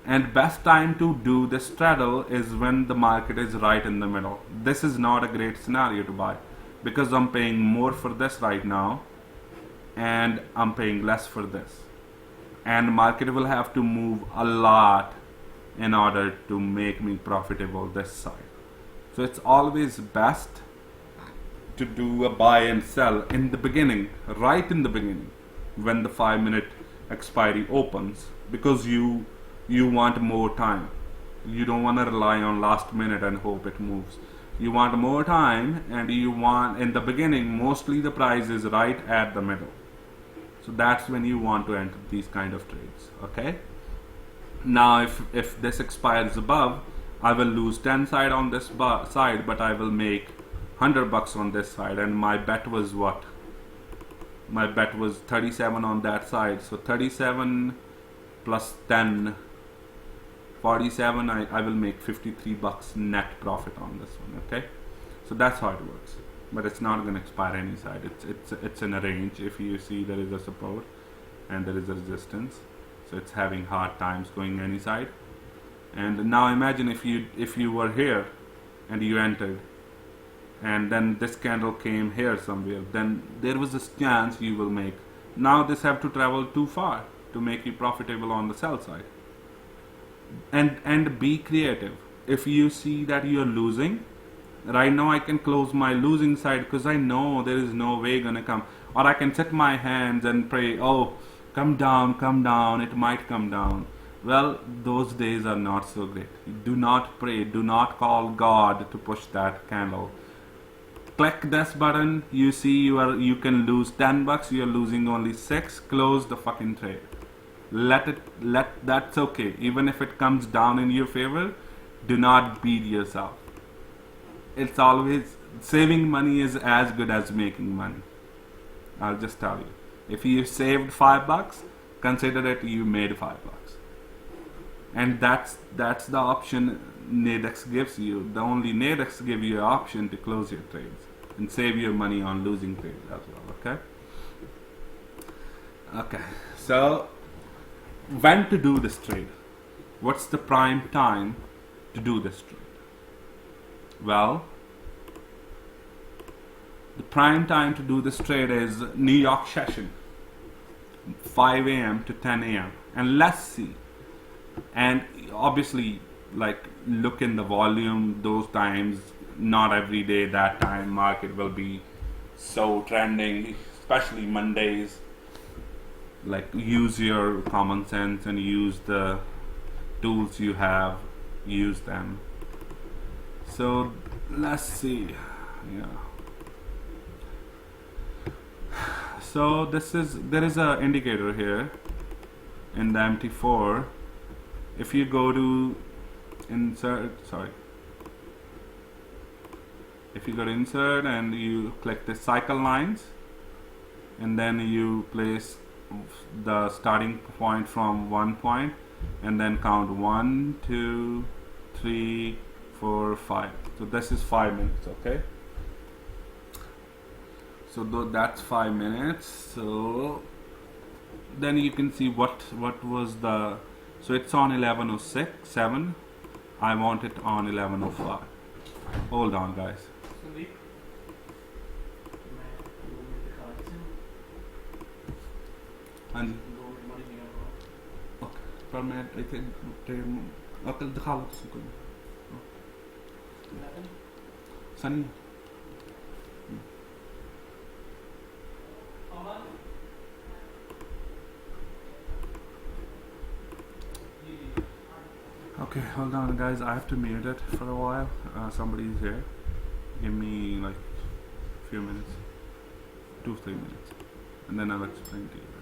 And best time to do the straddle is when the market is right in the middle. This is not a great scenario to buy because I'm paying more for this right now and I'm paying less for this, and market will have to move a lot in order to make me profitable this side. So it's always best to do a buy and sell in the beginning, right in the beginning, when the 5-minute expiry opens, because you want more time. You don't want to rely on last minute and hope it moves. You want more time, and you want, in the beginning, mostly the price is right at the middle. So that's when you want to enter these kind of trades, okay? Now if this expires above, I will lose 10 side on this side, but I will make 100 bucks on this side, and my bet was what? my bet was 37 on that side, so 37 plus 10, 47. I will make 53 bucks net profit on this one. Okay, so that's how it works, but it's not going to expire any side. It's in a range. If you see there is a support and there is a resistance, so it's having hard times going any side. And now imagine if you were here and you entered, and then this candle came here somewhere, then there was a chance you will make. Now this have to travel too far to make you profitable on the sell side. And be creative. If you see that you're losing, right now I can close my losing side because I know there is no way gonna come. Or I can set my hands and pray, oh, come down, it might come down. Well, those days are not so great. Do not pray, do not call God to push that candle. Click this button, you see you can lose 10 bucks, you're losing only 6, close the fucking trade. That's okay. Even if it comes down in your favor, do not beat yourself. It's always, saving money is as good as making money. I'll just tell you. If you saved 5 bucks, consider it you made 5 bucks. And that's the option Nadex gives you. The only Nadex give you an option to close your trades and save your money on losing trades as well. Okay, so when to do this trade? What's the prime time to do this trade? Well, the prime time to do this trade is New York session, 5 a.m. to 10 a.m. and let's see. And obviously, like, look in the volume those times. Not every day that time market will be so trending, especially Mondays. Like, use your common sense and use the tools you have, use them. So let's see. Yeah, so there is a indicator here in the MT4. If you go to insert and you click the cycle lines, and then you place the starting point from 1 point and then count 1, 2, 3, 4, 5. So this is 5 minutes. Okay, so that's 5 minutes. So then you can see what was the, so it's on 11:07. I want it on 11:05. Hold on, guys. And पर मैं अकल दिखा लो तुझको Sunny Okay, hold on guys, I have to mute it for a while. Somebody's here. Give me like a few minutes, 2-3 minutes, and then I'll explain to you guys.